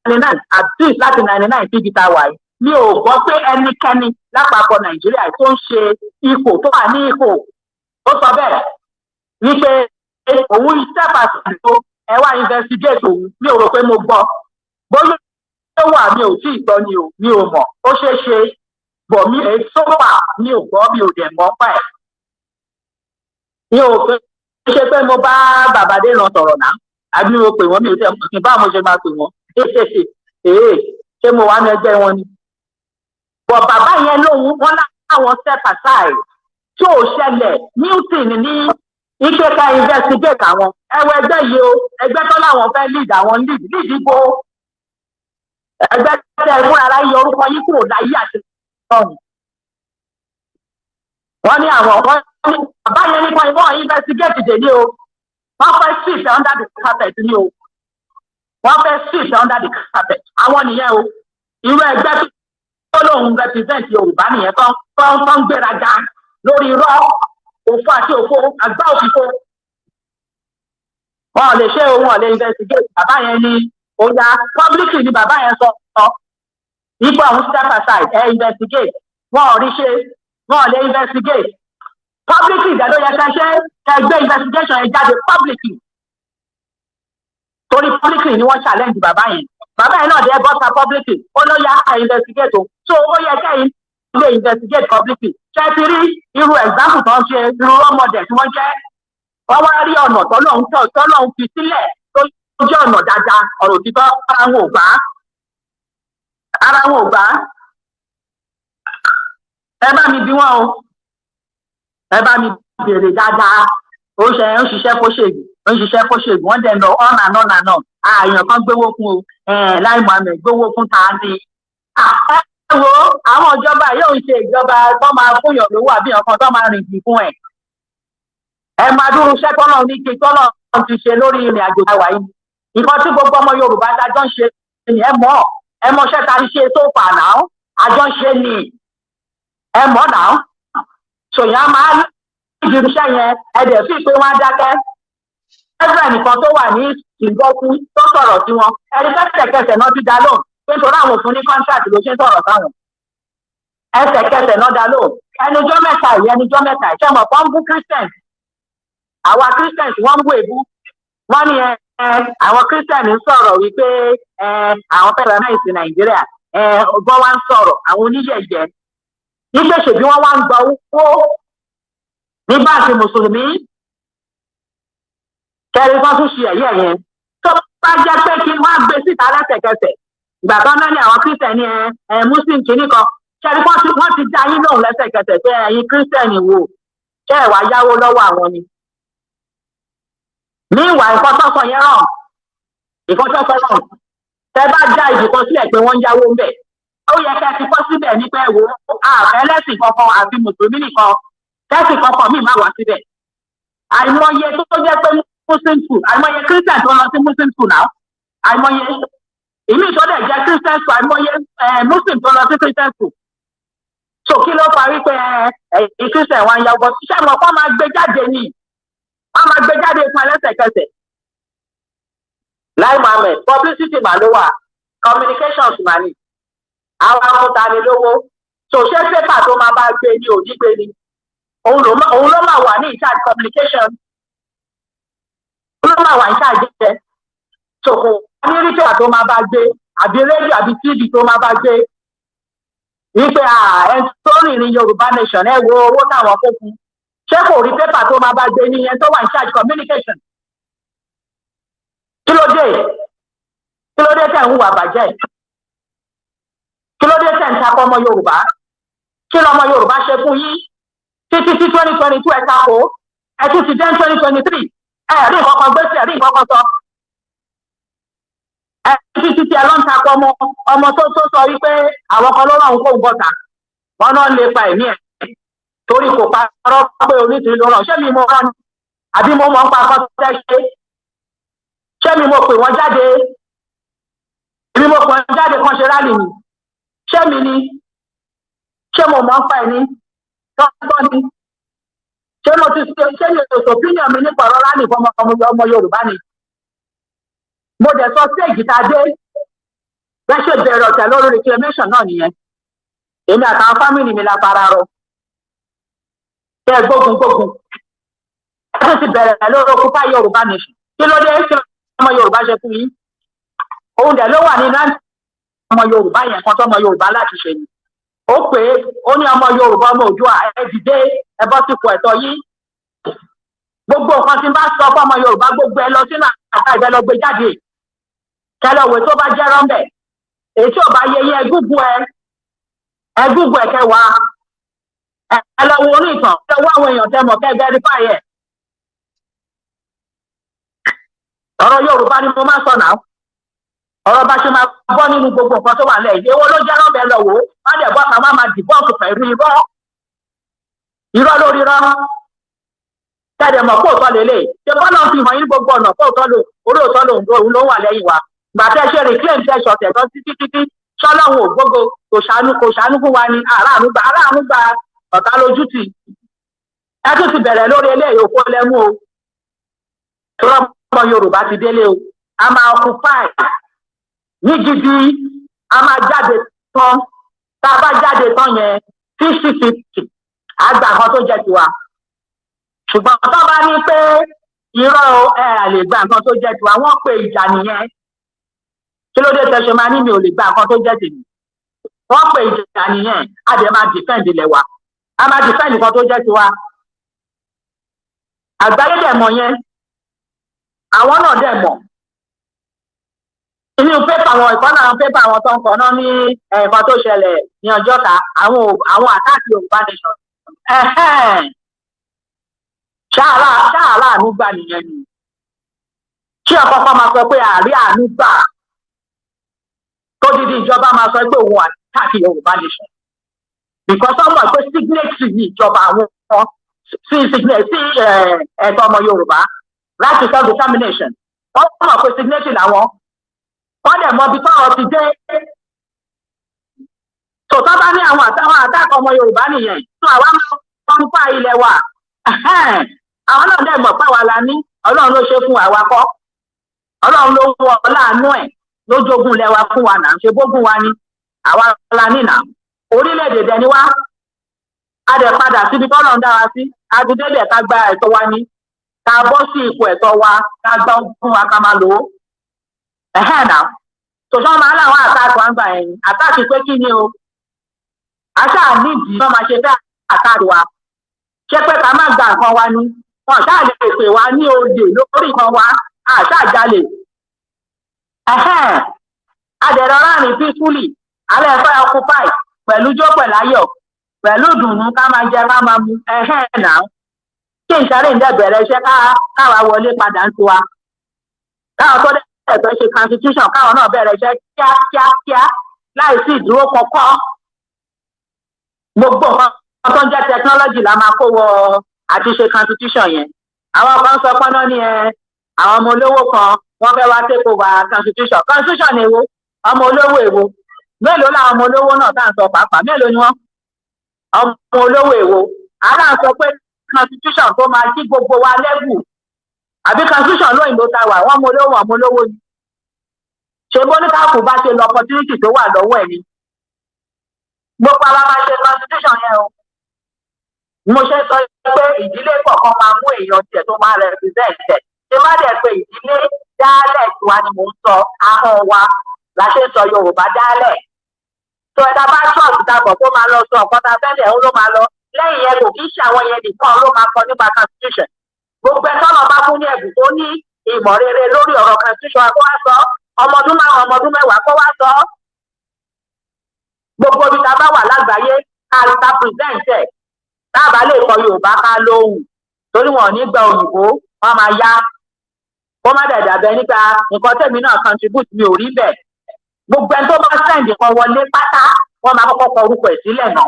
99 at least láti 99 síbi tá a wà yìí mi ò gbọ́ pé ẹnikẹ́ni lápapọ̀ Nàìjíríà tó ń ṣe ipò tó wà ní ipò ó sọ bẹ́ẹ̀ wípé òun step aside tó ẹ wá investigate òun mi ò rò pé mo gbọ́ bóyá ó wà mi ò tí ì gbọ́ ni o mi ò mọ̀ ó ṣeé ṣe bọ̀ mi èyí tó wà mi ò gbọ́ mi ò dẹ̀ mọ́ pa ẹ̀ mi ò fẹ́ ṣe pé mo bá bàbá Adéníran sọ̀rọ̀ náà àbí mo pè wọ́n mi ò tẹ̀ kí n bá mo ṣe máa pè wọ́n ṣé mo wà ní ẹgbẹ́ wọn ni bọ̀ bàbá yẹn lóhun wọn láwọn step aside tí ò ṣẹlẹ̀ Newton ní ìkẹka investigate àwọn ẹwọ ẹgbẹ́ yìí o ẹgbẹ́ tó láwọn fẹ́ lead àwọn lead ibo ẹgbẹ́ tẹ fúnra ara yọ orúkọ yín kúrò láyé àti ọ̀hún wọ́n ní àwọn bàbá yẹn nípa ìwọ̀n investigate dè ní o wọ́n fẹ́ sweep under the carpet ni o, wọ́n fẹ́ sweep under the carpet. Àwọn nìyẹn o, irú ẹgbẹ́ tó lóun represent Yorùbá nìyẹn tó ń gbéraga lórí irọ́, òfò àti òfò, àgbá òfìfo. Wọn ò lè ṣe o, wọn ò lè investigate. Bàbá yẹn ni ó yá publicly ni bàbá yẹn sọ ipò àwọn step aside investigate. Wọn ò rí ṣe, wọn ò lè investigate. Publicly ìdá ló yẹ ká ṣe ká gbé investigation yẹn jáde publicly. Torí publicly ni wọ́n challenge bàbá yẹn. Bàbá yẹn náà dé bọ́ta publicly, ó ló yá ká investigate o. So ó yẹ kẹ́yìn lè investigate publicly. Ṣé ti rí irú example tó ń ṣe irú role model tí wọ́n jẹ́? Wọ́n wá rí ọ̀nà tọ́lọ́hún fi sílẹ̀ tó jẹ́ ọ̀nà dáadáa, ọ̀rọ̀ òtítọ́, ara wọn ò gbà. Ẹ bá mi bí wọn o, ẹ bá mi béèrè dáadáa. Ó ń ṣiṣẹ́ fóṣèlú, wọ́n dẹ̀ lọ ọ̀nà náà. Àyàn kan gbówó fún o, Lai Muhammed gbówó fún ta ni. Ẹ wo àwọn ìjọba yóò ṣe ìjọba tó máa fúnyàn lówó àbí ọkàn tó máa rìn jì fún ẹ̀. Ẹ máa dúró iṣẹ́ tọ́lọ̀ ní kí tọ́lọ̀ ti ṣe lórí ìrìn àjò àwa yìí. Nǹkan tí gbogbo ọmọ Yorùbá dájọ́ ń ṣe ni ẹ mọ̀ ṣẹ́ ta ṣe tó fà náà, àjọ ń ṣe ni ẹ mọ̀ náà. Ṣòyàn máa ń ìdí iṣẹ́ yẹn ẹ̀dẹ̀ fi pé wọ́n á dákẹ́. Ẹgbẹ́ nìkan tó wà ní ìgbọ́kú tó sọ̀rọ̀ sí wọn, ẹni kẹsẹ̀kẹsẹ̀ náà ti dá lóhùn pé nítorí àwọn òfin ní contract ló ṣe ń sọ̀rọ̀ sáwọn. Ẹsẹ̀kẹsẹ̀ náà dá lóhùn. Ẹnujọ́ mẹ́ta ìṣẹ́ mọ̀ pọ́n bú Christians. Àwa Christians wọ́n ń bú èbú. Wọ́n ní àwọn Christians ń sọ̀rọ̀ wípé àwọn fẹ́ràn náà ìsìn Nàìjíríà. Ọgbọ́n wa ń sọ̀rọ̀ àwọn oníyẹ̀yẹ́. Níṣẹ́ṣe bí wọ́n wá ń gba owó ní báńkì Mùsùlùmí. Kẹrin kan tún ṣe ẹ̀yẹ́ yẹn. Tó bá jẹ́ pé kí wọ́n á gbé síta lẹ́sẹ̀kẹsẹ̀. Ìgbà kan náà ní àwọn Christian ní Muslim kìíní kan. Kẹrin kan wọ́n ti dá yín lóhùn lẹ́sẹ̀kẹsẹ̀ pé ẹ̀yin Christian wò. Ṣé ẹ̀ wá yáwó lọ́wọ́ àwọn ni? Ní ìwà ìfọ́sọ́sọ yẹn rán. Tẹ bá já ìdìkan sílẹ̀ pé wọ́n ń yáwó ń bẹ̀. Ó yẹ kẹ́ ti kọ́ síbẹ̀ ní pé wo ẹlẹ́sìn kankan àti Mùsùlùmí nìkan. Kẹ́sìn kankan míì má wá síbẹ̀. Àìmọye tó jẹ́ pé Muslim school, àìmọye Christian tó lọ sí Muslim school náà. Àìmọye ìmí ìtọ́lẹ̀ jẹ́ Christian school, àìmọye Muslim tó lọ sí Christian school. So kí ló parí pé Christian wa ń yá ọgbọ́n? Iṣẹ́ mọ̀ kọ́ máa gbé jáde ni. Wọ́n máa gbé jáde fún ẹlẹ́sẹ̀kẹsẹ̀. Lai Muhammed, publicity mà ló wà, communications mà ní. Àwọn amúta ni lówó. So ṣé pépà tó máa bá gbé ni òní gbé ni? Òun ló máa wà ní in-charge communication. Òun ló máa wà in charge jẹ́. So kò ní rí pépà tó máa bá gbé, àbí rédíò àbí TV tó máa bá gbé. Wípé ẹni tó rìn ní Yorùbá nation ẹ wo owó táwọn kó fún. Ṣé kò rí pépà tó máa bá gbé ní ẹni tó wà in charge communication? Kí ló dé tẹ̀ ń hùwà bàjẹ́? Kí ló dé tẹ̀ ń takọ ọmọ Yorùbá? Kí lọmọ Yorùbá ṣe fún yín? Títí 2022 ẹ takò, ẹ tún ti dé 2023 ẹ rí nǹkan kan gbé sí ẹ rí nǹkan kan sọ. Ẹ títí ẹ lọ ń takọ ọmọ tó sọ wípé àwọn kan ló rán òun kó ń bọ̀tà. Wọ́n náà lè pa ẹ̀mí ẹ̀. Torí kò parọ́ pé onítìrí ló rán. Ṣé mi mo rán ni? Àbí mo mọ̀ ń pa akọ́tẹ́ ṣe? Ṣé mi mo pè wọ́n jáde? Èmi mo pè wọ́n jáde kan ṣe rálì ni? Ṣé mi ni? Ṣé mo mọ̀ ń pa ẹ̀ ni? Tọ́tọ́ ni? Ṣé mi ò sọ opinion mi nípa ọ̀rọ̀ rálì fún ọmọ Yorùbá ni? Mo dẹ̀ sọ stage tá a dé. Bẹ́ẹ̀ ṣe bẹ̀rẹ̀ ọ̀tẹ̀ lórí reclamation náà nìyẹn. Èmi àtàwọn fámìlì mi la fara rọ. Ṣé gbógun? Ẹ tún ti bẹ̀rẹ̀ lórí Occupy Yorùbá nation. Kí ló dé? Ọmọ Yorùbá ṣe fún yín. Òun dẹ̀ ló wà ní láti ọmọ Yorùbá yẹn kan tó ọmọ Yorùbá láti ṣe ni. Ó pé ó ní ọmọ Yorùbá ọmọ Oòduà ẹ dìde ẹ bọ́ sípò ẹ̀tọ́ yín. Gbogbo nǹkan tí n bá sọ fún ọmọ Yorùbá gbogbo ẹ lọ sínú àtà ìbẹ́ lọ gbé jáde. Kẹlẹ̀wé tó bá jẹ́ rọ́mbẹ̀. Èyí tí ò bá yẹ yín ẹgúngún ẹ kẹwàá. Ẹ lọ wo orí ìtàn ẹ wá àwọn èèyàn tẹ mọ̀ kẹ́ verify ẹ̀. Ọ̀rọ̀ Yorùbá ni mo máa ń sọ náà. Ọ̀rọ̀ bá ṣe máa bọ́ nínú gbogbo nǹkan tó wà lẹ́yìn. Èwo ló jẹ́ rọ́bẹ̀ lọ wò ó? Má dẹ̀ bọ́ ká má máa dìbọ́ǹkì pẹ̀lú irọ́ lórí irọ́. kẹ́ẹ̀dẹ̀ mọ̀ kóòtọ́ lélẹ̀ ṣé bọ́lá fi hàn yín gbogbo ọ̀nà kóòtọ́ lò orí òótọ́ lòun ló wà lẹ́yìn wa gbàtẹ́ ṣe reclaim tẹ́ ṣọ̀tẹ̀ tán títí sọ́lọ́hún ògbógo kò ṣàánú fún wa ní aráàánú gba ọ̀tá lójú tì ẹ tún ti bẹ̀rẹ̀ lórí eléyìí òkú lẹ́mú o ọmọ Yorùbá ti délé o a máa occupy ní gidi a máa jáde tán tá a bá jáde tán yẹn 50-50 àgbà kan tó jẹ́ tiwa ṣùgbọ́n tó bá ní pé irọ́ lè gba nǹkan tó jẹ́ tiwa wọ́n pe ìjà nìyẹn kí ló dé tẹ̀sán máa ní mi ò lè gba nǹkan tó jẹ́ tèmi wọ́n pe ìjà nìyẹn a dẹ̀ máa defend ilẹ̀ wa a máa defend nǹkan tó jẹ́ tiwa àgbáyé dẹ̀ mọ̀ yẹn àwọn náà dẹ̀ mọ̀ inú pépà àwọn ìkọ́nà àwọn pépà àwọn tó ń kọ́ náà ní nǹkan tó ṣẹlẹ̀ ní Ọjọ́ta àwọn àtàkì Yorùbá nation ṣáàlà àánú gbà nìyẹn ni kí ọkọ̀ọ̀kan máa sọ pé àárí àánú gbà tó dídí ìjọba máa sọ pé òun àtàkì Yorùbá nation because wọ́n mọ̀ pé signatory ní ìjọba àwọn sí ẹ̀tọ́ ọmọ Yorùbá right to self determination wọ́n mọ̀ pé signatory làwọn wọ́n dẹ̀ mọ ibi tọ́rọ̀ ti dé tòótọ́ bá ní àwọn àtàkì ọmọ Yorùbá nìyẹn tó àwa máa ń pa ilẹ̀ wa àwọn náà dẹ̀ mọ̀ pé àwa la ní Ọlọ́run ló ṣe fún àwa kọ́ Ọlọ́run ló wọ láàánú ẹ̀ ló jogún lẹ̀ wa fún wa náà ṣe bógún wa ní àwa la nínà orílẹ̀-èdè dẹ̀ ni wá a dẹ̀ padà síbi tọ́lọ̀ ń dá wa sí a ti débẹ̀ ká gba ẹ̀tọ́ wa ní ká bọ́ sí ipò ẹ̀tọ́ wa ká gbọ́ fún wa ká máa lò ó náà tòṣọ́ máa láwọn àtàkì wa ń gbà ẹ̀yìn àtàkì pé kí ni o àṣà nídìí wọ́n máa ṣe fẹ́ àtàkì wa ṣé pé ká má gba nǹkan wa ní wọn ṣáà lè pè wá ní òde lórí nǹkan wa àṣà jalè adẹ̀rọ̀ ráàrin peacefully alẹ́ fẹ́ occupy pẹ̀lú jó pẹ̀lú ayọ̀ pẹ̀lú dùnnú ká máa jẹ ká máa mu náà kí n sáré ń dẹ̀ bẹ̀rẹ̀ iṣẹ́ káwa wọlé padà ń tiwa káwọn tó dẹ̀ fẹ́ ṣe constitution káwọn náà bẹ̀rẹ̀ iṣẹ́ kíákíá láì sí ìdúró kọ̀ọ̀kan gbogbo nǹkan tó ń jẹ́ technology la máa kó wọ àti ṣe constitution yẹn àwọn kan sọ pé náà ní àwọn ọmọ olówó kan wọ́n fẹ́ wá take over constitution èwo ọmọ olówó èwo mélòó làwọn ọmọ olówó náà tá à ń sọ pàápàá mélòó ni wọ́n ọmọ olówó èwo àrà ń sọ pé constitution tó máa jí gbogbo wa lẹ́bù àbí constitution lóyìnbó ta wà wọ́n ọmọ olówó ni ṣe bó ní káàkù bá ṣe lọ opportunity tó wà lọ́wọ́ ẹ̀ ni gbogbo ara máa ṣe constitution yẹn o mo ṣe sọ pé ìdílé kọ̀ọ̀kan máa mú èèyàn tiẹ̀ tó máa represent ẹ̀ ṣe má dẹ̀ pé ìdílé dálẹ̀ tiwa ni mò ń sọ ahọ́n wa la ṣe ń sọ Yorùbá dálẹ̀ tó ẹ̀dá bá ṣọ́ọ̀ṣì dàbọ̀ tó máa lọ sọ ọ̀kan tá a fẹ́ lẹ̀ ó ló máa lọ lẹ́yìn yẹn kò kí ń ṣe àwọn yẹn nìkan ló máa kọ nípa constitution gbogbo ẹ̀ tọ́lọ̀ bá fún ní ẹ̀bùn tó ní ìmọ̀ rere lórí ọ̀rọ̀ constitution kó wá sọ ọmọ ọdún márùn-ún ọmọ ọdún mẹ́wàá kó wá sọ gbogbo ibi tá a bá wà lágbàáyé ká present ẹ̀ táàbà lè kọ Yorùbá ká lóhùn torí wọn ò ní gba òyìnbó wọn máa yá kó má dàda bẹ nípa nǹkan tẹ̀mí náà contribute mi ò rí bẹ́ẹ̀ gbogbo ẹni tó bá send nǹkan wọlé pátá wọn máa kọ́kọ́ kọ orúkọ ẹ̀ sílẹ̀ náà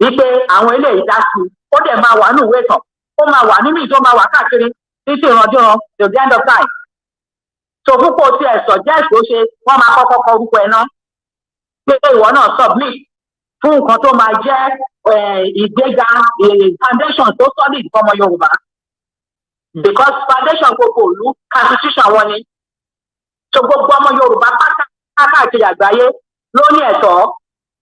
wípé àwọn eléyìí dá sí ó dẹ̀ máa wà nínú ìwé ìtàn ó máa wà nínú ìjọ máa wà káàkiri títí ìrandíran till the end of time so púpọ̀ tí ẹ̀ suggest ó ṣe wọ́n máa kọ́kọ́ kọ orúkọ ẹ̀ náà pé ìwọ náà submit fún nǹkan tó máa jẹ́ ìgbéga foundation tó solid fọmọ Yorùbá because foundation gbogbo ìlú constitution wọn ni so gbogbo ọmọ Yorùbá pátá káàkiri àgbáyé ló ní ẹ̀tọ́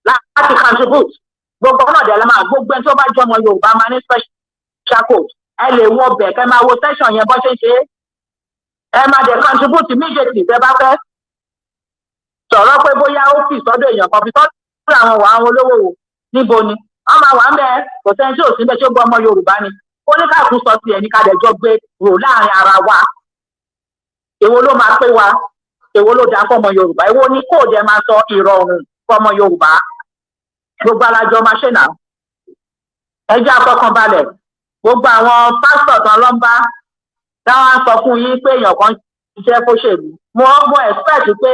láti contribute gbogbo náà dẹ̀ lọ́mọ gbogbo ẹni tó bá jọmọ Yorùbá máa ní special code ẹ lè wọ bẹ̀ kẹ́ máa wo section yẹn bọ́ ṣe ṣe ẹ máa dẹ̀ contribute immediately tẹ́ bá fẹ́ sọ̀rọ̀ pé bóyá ó fi sọ́dọ̀ èèyàn kan fi sọ́dọ̀ àwọn olówó wò níbo ni wọ́n máa wà ń bẹ kò sẹ́ni tí ò sí bẹ́ẹ̀ tí ó gbọ́ ọmọ Yorùbá ni oníkàkú sọ tiẹ̀ ní kàdẹ́jọ́ gbé rò láàrin ara wa èwo ló máa pé wa èwo ló dáa fọmọ Yorùbá èwo ní kóòdù ẹ máa sọ ìrọ̀rùn fọmọ Yorùbá gbogbo alájọ máa ṣe náà ẹjẹ́ àfọkànbalẹ̀ gbogbo àwọn pásítọ̀ tán ló ń bá táwọn sọ fún yín pé èèyàn kan ṣiṣẹ́ fóṣèlú mo expect pé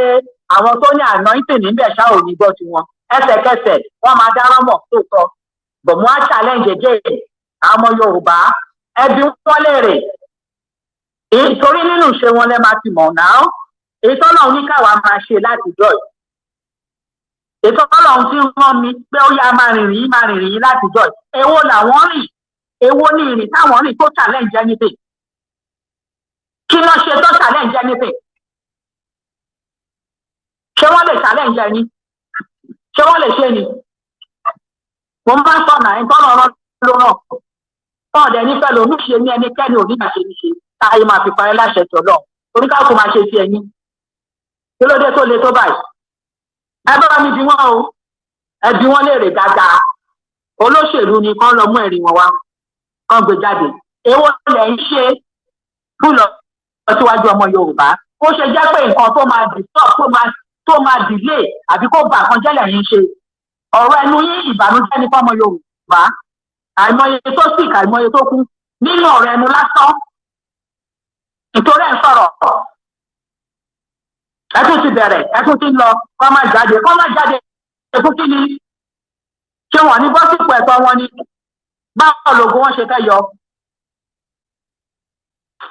àwọn tó ní anointing níbẹ̀ ṣá ò ní gbọ́ tiwọn ẹsẹ̀kẹsẹ̀ wọ́n máa dáná mọ̀ tó sọ bọ̀ mo á challenge again àwọn ọmọ Yorùbá ẹbí wọn léèrè torí nínú ìṣe wọn lẹ máa ti mọ̀ náà ètò Ọlọ́run ní káwa máa ṣe láti jọ ètò Ọlọ́run tí rán mi pé ó yá máa rìnrìn yìí láti jọ èwo làwọn rìn èwo ní ìrìn táwọn rìn tó challenge anything kí ló ṣe tó challenge anything ṣé wọ́n lè challenge ẹni ṣé wọ́n lè ṣe ni mo máa ń sọ̀nà ẹ̀ tọ́nà ọ̀rọ̀ ló ràn fún ọ̀dẹ nífẹ̀ẹ́ lòún ṣe ní ẹnikẹ́ni ò ní máa ṣe ní ṣe táyé máa fi parí láṣẹ tọ̀lọ̀ oníkàkùn máa ṣe ti ẹ̀yìn kí ló dé tó le tó báyìí ẹ bá mi bí wọn o ẹ bí wọn léèrè dáadáa olóṣèlú ni kán lọ mú ẹ̀rí wọn wá kán gbé jáde èwo lẹ ń ṣe fún lọ síwájú ọmọ Yorùbá ó ṣe jẹ́ pé nǹkan tó máa disturb tó máa delay àbí kó bà kan jẹ́lẹ̀ yín ṣe ọ̀rọ̀ ẹnu yín ìbànújẹ́ ní fọ́mọ Yorùbá àìmọye tó sick àìmọye tó kú nínú ọ̀rọ̀ ẹnu lásán ìtorí ẹ̀ ń sọ̀rọ̀ ẹ tún ti bẹ̀rẹ̀ ẹ tún ti lọ kọ́ máa jáde fún kí ni ṣé wọ́n ní bọ́sìpò ẹ̀tọ́ wọn ni báwo lògùn wọn ṣe fẹ́ yọ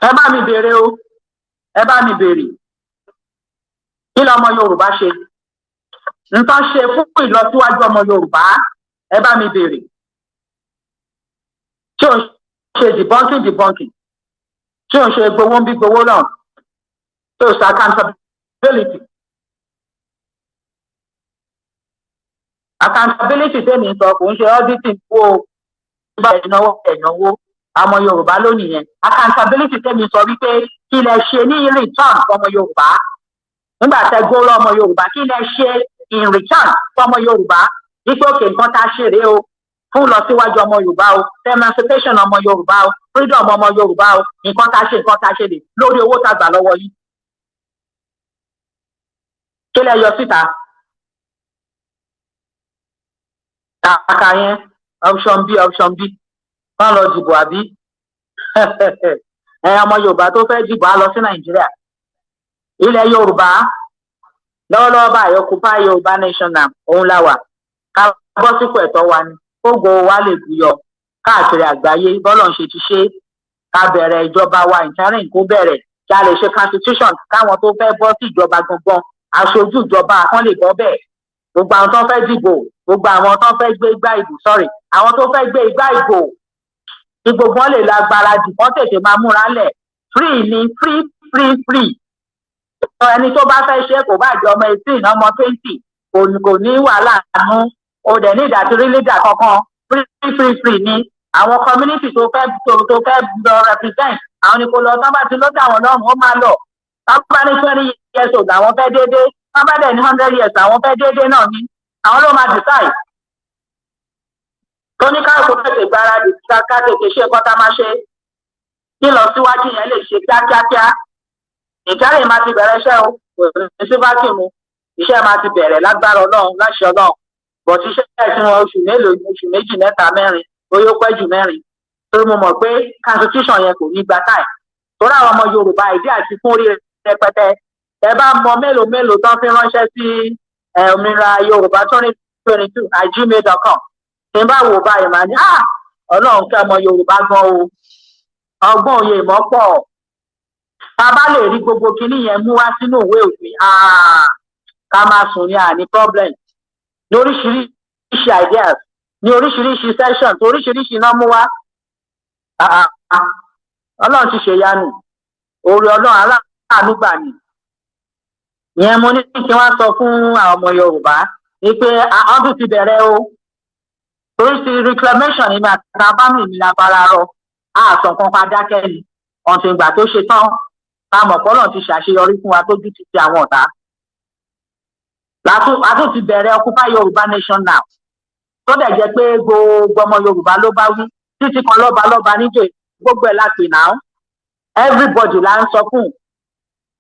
ẹ bá mi béèrè o ẹ bá mi béèrè kí lọmọ Yorùbá ṣe nǹkan ṣe fún ìlọsíwájú ọmọ Yorùbá ẹ bá mi béèrè tí ò ń ṣe debunking tí ò ń ṣe gbowó ń bí gbowó náà tí ò ṣe accountability tèmi sọ kò ń ṣe auditing wo bá ẹ̀náwó ọmọ Yorùbá lónìí yẹn accountability tèmi sọ wípé kí lẹ ṣe ní return fọmọ Yorùbá nígbà tẹ gbóró ọmọ Yorùbá kí lẹ ṣe in return fọmọ Yorùbá wípé òkè nǹkan tá a ṣe rèé o fún lọ síwájú ọmọ Yorùbá o emancipation ọmọ Yorùbá o freedom ọmọ Yorùbá o nǹkan tá a ṣe rèé lórí owó tá a gbà lọ́wọ́ yìí kí lẹ yọ síta kàkà yẹn option B wọn lọ dìbò àbí ọmọ Yorùbá tó fẹ́ dìbò á lọ sí Nàìjíríà ilẹ̀ Yorùbá lọ́wọ́lọ́wọ́ báyìí occupy Yorùbá nation now òun la wà ká bọ́ sípò ẹ̀tọ́ wa ni gbogbo wa lè buyọ káàkiri àgbáyé bọ́lọ̀ ń ṣe ti ṣe ká bẹ̀rẹ̀ ìjọba wa interim kó bẹ̀rẹ̀ kí a lè ṣe constitution káwọn tó fẹ́ bọ́ sí ìjọba gangan aṣojú ìjọba kan lè bọ́ bẹ́ẹ̀ gbogbo àwọn tó fẹ́ dìbò gbogbo àwọn tó fẹ́ gbé igbá ìbò àwọn tó fẹ́ gbé igbá ìbò ní gbogbo wọn lè lágbára jù wọ́n tètè máa múra lẹ̀ free ni free ẹni tó bá fẹ́ ṣe kò bá jẹ́ ọmọ 18 ọmọ 20 kò ní wàhálà nù o dẹ̀ ní ìdásírí leader kankan free ni àwọn community tó fẹ́ lọ represent àwọn ni kò lọ sábà tí ló dé àwọn lọ́rùn ó máa lọ sábà ní 20 years old àwọn fẹ́ déédéé sábà dẹ̀ ní 100 years àwọn fẹ́ déédéé náà ni àwọn ló máa decide tó ní káàkó tètè gbáradì ká tètè ṣe kọ́tà máa ṣe kí lọ síwájú yẹn lè ṣe kíákíá ìjárè máa ti bẹ̀rẹ̀ iṣẹ́ o kò ní sí bákìmù iṣẹ́ máa ti bẹ̀rẹ̀ lágbára Ọlọ́run láṣẹ Ọlọ́run bọ̀ tí iṣẹ́ ẹ̀sìn wọn oṣù mélòó oṣù méjì mẹ́ta mẹ́rin bóyá ó pẹ́ jù mẹ́rin torí mo mọ̀ pé constitution yẹn kò ní gba táì torí àwọn ọmọ Yorùbá ìdí àti fún orí rẹpẹtẹ ẹ bá mọ mélòó tán fi ránṣẹ́ sí òmìnira Yorùbá 2022@gmail.com tí n bá wò báyìí máa ní Ọlọ́run kẹ́ ọmọ Yorùbá gan o ọgbọ́n òye ìmọ̀ pọ̀ bàbá lè rí gbogbo kinní yẹn mú wá sínú ìwé òfin ká máa sùn ní àní problem ní oríṣiríṣi ideas ní oríṣiríṣi sessions oríṣiríṣi náà mú wá Ọlọ́run ti ṣèyanu orí Ọlọ́run aláàánú gbà ní ìyẹn mo ní kí wọ́n sọ fún àwọn ọmọ Yorùbá ní pé àwọn tún ti bẹ̀rẹ̀ o oríṣi reclamation ní àtàbámi mi lágbára rọ àṣọ kan padà kẹ́ni ọ̀sìn ìgbà tó ṣe tán táwọn ọ̀pọ̀lọ̀ ti ṣàṣeyọrí fún wa tójú ti ti àwọn ọ̀tá látún ti bẹ̀rẹ̀ occupy Yorùbá nation now tó dẹ̀ jẹ́ pé gbogbo ọmọ Yorùbá ló bá wí títí kan lọ́ba níjọ gbogbo ẹ̀ lápè náà everybody là ń sọ fún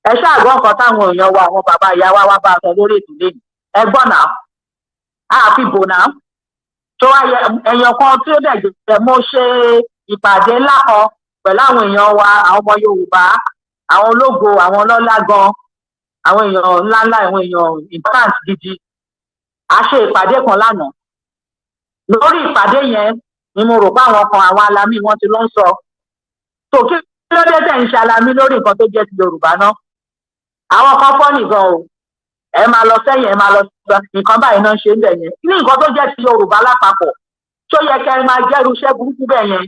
ẹ ṣáàgbọ́n nǹkan táwọn èèyàn wa àwọn bàbá ìyá wa wá bá a sọ lórí ìdílé ẹ gbọ́ náà àfi bò náà tó wáyé ẹ̀yàn kan tí ó dẹ̀ jẹ́ mo ṣe ìpàdé ńlá kan pẹ̀lú àwọn èèyàn wa àwọn ọmọ Yorùbá àwọn ológo àwọn ọlọ́lá gan àwọn èèyàn ńláńlá àwọn èèyàn important gidi a ṣe ìpàdé kan lánàá lórí ìpàdé yẹn ni mo rò pé àwọn kan àwọn alámì wọn ti lọ ń sọ so kí ló dé tẹ̀ ń ṣàlàmì lórí nǹkan tó jẹ́ ti Yorùbá náà àwọn kan fọ́ nìkan o ẹ máa lọ sẹ́yìn ẹ máa lọ sọ nǹkan báyìí náà ṣe ń bẹ̀ yẹn ní nǹkan tó jẹ́ ti Yorùbá lápapọ̀ tó yẹ kẹ́ ẹ máa jẹ́rú iṣẹ́ burúkú bẹ̀ yẹn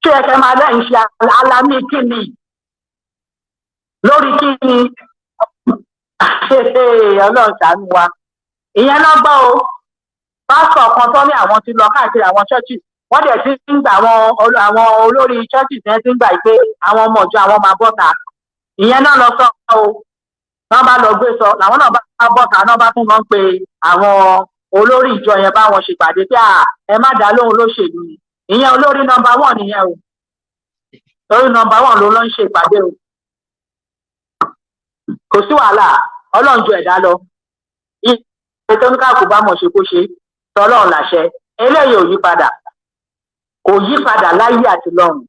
tó yẹ kẹ́ ẹ máa lẹ́yìn ṣe alámì kíni lórí kíni Ọlọ́run ṣàánú wa ìyẹn náà gbọ́ o pásítọ̀ kan tó ní àwọn ti lọ káàkiri àwọn ṣọ́ọ̀ṣì wọ́n dẹ̀ ti ń gbà àwọn olórí ṣọ́ọ̀ṣì tí wọ́n ti ń gbà pé àwọn ọmọ ìjọ àwọn máa bọ́ta ìyẹn náà lọ sọ o náà bá lọ gbé sọ làwọn náà bá bọ́ta náà bá tún lọ ń pe àwọn olórí ìjọ yẹn bá wọn ṣèpàdé pé ẹ má dá lóhùn lóṣèlú ni ìyẹn olórí nọ́mbà 1 nìyẹn o lórí nọ́mbà 1 ló lọ ń ṣèpàdé o kò sí wàhálà Ọlọ́run ju ẹ̀dá lọ ìyẹn tó ní káàkó bá mọ̀ ṣe kó ṣe tọ́lọ́run làṣẹ eléyìí ò yí padà kò yí padà láyé àti lọ́run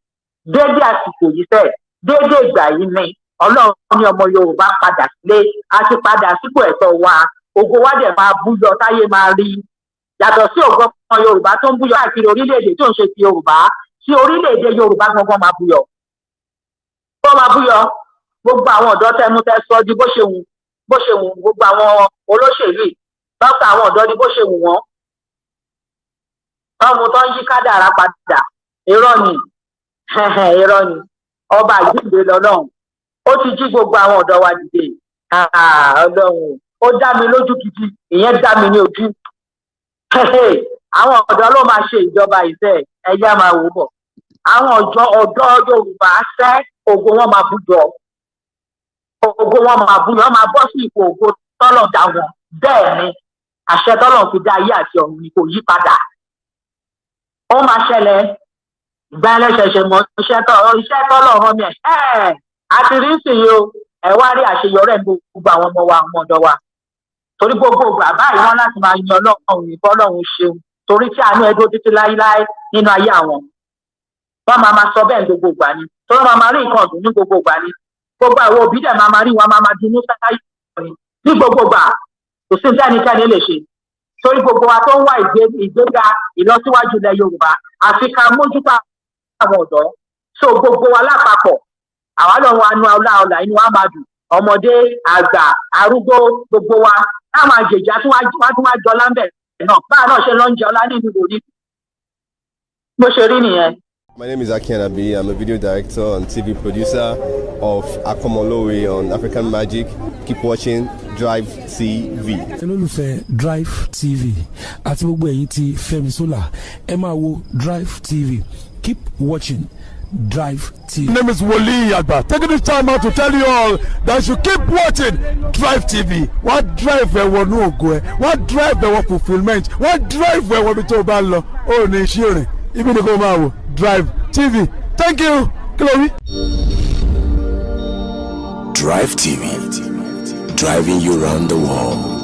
déédé àsìkò yìí fẹ́ déédé ìgbà yìí ni Ọlọ́run ní ọmọ Yorùbá padà sílé àti padà sípò ẹ̀tọ́ wa ògo wa dẹ̀ máa búyọ táyé máa rí yàtọ̀ sí ògo ọmọ Yorùbá tó ń búyọ káàkiri orílẹ̀-èdè tó ń ṣe ti Yorùbá tí orílẹ̀-èdè Yorùbá gangan máa búyọ tó máa búyọ gbogbo àwọn ọ̀dọ́ tẹnu tẹ sọ di bó ṣe wù gbogbo àwọn olóṣèlú lọ́sọ̀ àwọn ọ̀dọ́ di bó ṣe wù wọ́n ọmọ tó ń yí kádàrá padà irọ́ ni ọba àjíǹde lọ́lọ́run ó ti jí gbogbo àwọn ọ̀dọ́ wa dìde Ọlọ́run ó dá mi lójú gidi ìyẹn dá mi ní ojú àwọn ọ̀dọ́ ló máa ṣe ìjọba ìfẹ́ ẹ̀yà máa wò bọ̀ àwọn ọ̀dọ́ Yorùbá ṣẹ́ ògo wọn máa bújọ ògo wọn máa bújọ wọn máa bọ́ sí ipò ògo tọ́lọ̀ dá wọn bẹ́ẹ̀ ni àṣẹ tọ́lọ̀ fi dá ayé àti ọ̀run ni kò yí padà ó máa ṣẹlẹ̀ gba ẹlẹ́ṣẹ̀ṣẹ̀ mọ́ iṣẹ́ tọ́lọ̀ hàn mí àti rí sí yìí o ẹ wá rí àṣeyọrí ẹ̀ gbogbo àwọn ọmọ wa ọmọ ọ̀dọ́ wa torí gbogbo bàbá yìí wọ́n láti máa yan Ọlọ́run ìbọn Ọlọ́run ṣeun torí tí àánú ẹ dúró títí láíláí nínú ayé àwọn wọ́n máa sọ bẹ́ẹ̀ gbogbo ìgbà ni torí wọ́n máa rí nǹkan ọ̀dùn ní gbogbo ìgbà ni gbogbo àwọn òbí dẹ̀ máa rí wọn máa dunú sáyé ní gbogbo ìgbà kò sí ẹnikẹ́ni lè ṣe torí gbogbo wa tó ń wá ìgbéga ìlọsíwájú ilẹ̀ Yorùbá àfi ká mójútó àwọn ọ̀dọ́ so gbogbo wa lápapọ̀ àwa náà wà nù ọlá inú wa máa dùn ọmọdé àgbà arúgbó gbogbo wa táwọn àjèjì tún wá jọ láńbẹ̀ náà báà náà ṣe lọ ń jẹ ọlá nínú ìròyìn bó ṣe rí nìyẹn. My name is Aki Anabi. I'm a video director and TV producer of Akomolowe on African Magic. Keep watching Drive TV. olólùfẹ́ Drive TV àti gbogbo ẹ̀yin tí Fẹ́mi Sola ẹ máa wo Drive TV. Keep watching Drive TV. My name is Wole Agba. Taking this time out to tell you all that you keep watching Drive TV. What drive ẹ̀wọ̀n ní ògo ẹ̀? What drive ẹ̀wọ̀n fulfilment? What drive ẹ̀wọ̀n bí tó bá lọ? Ó ní iṣẹ́ rìn. Ibi ni kò máa wò Drive TV. Thank you, Chloe. Drive TV, driving you around the world.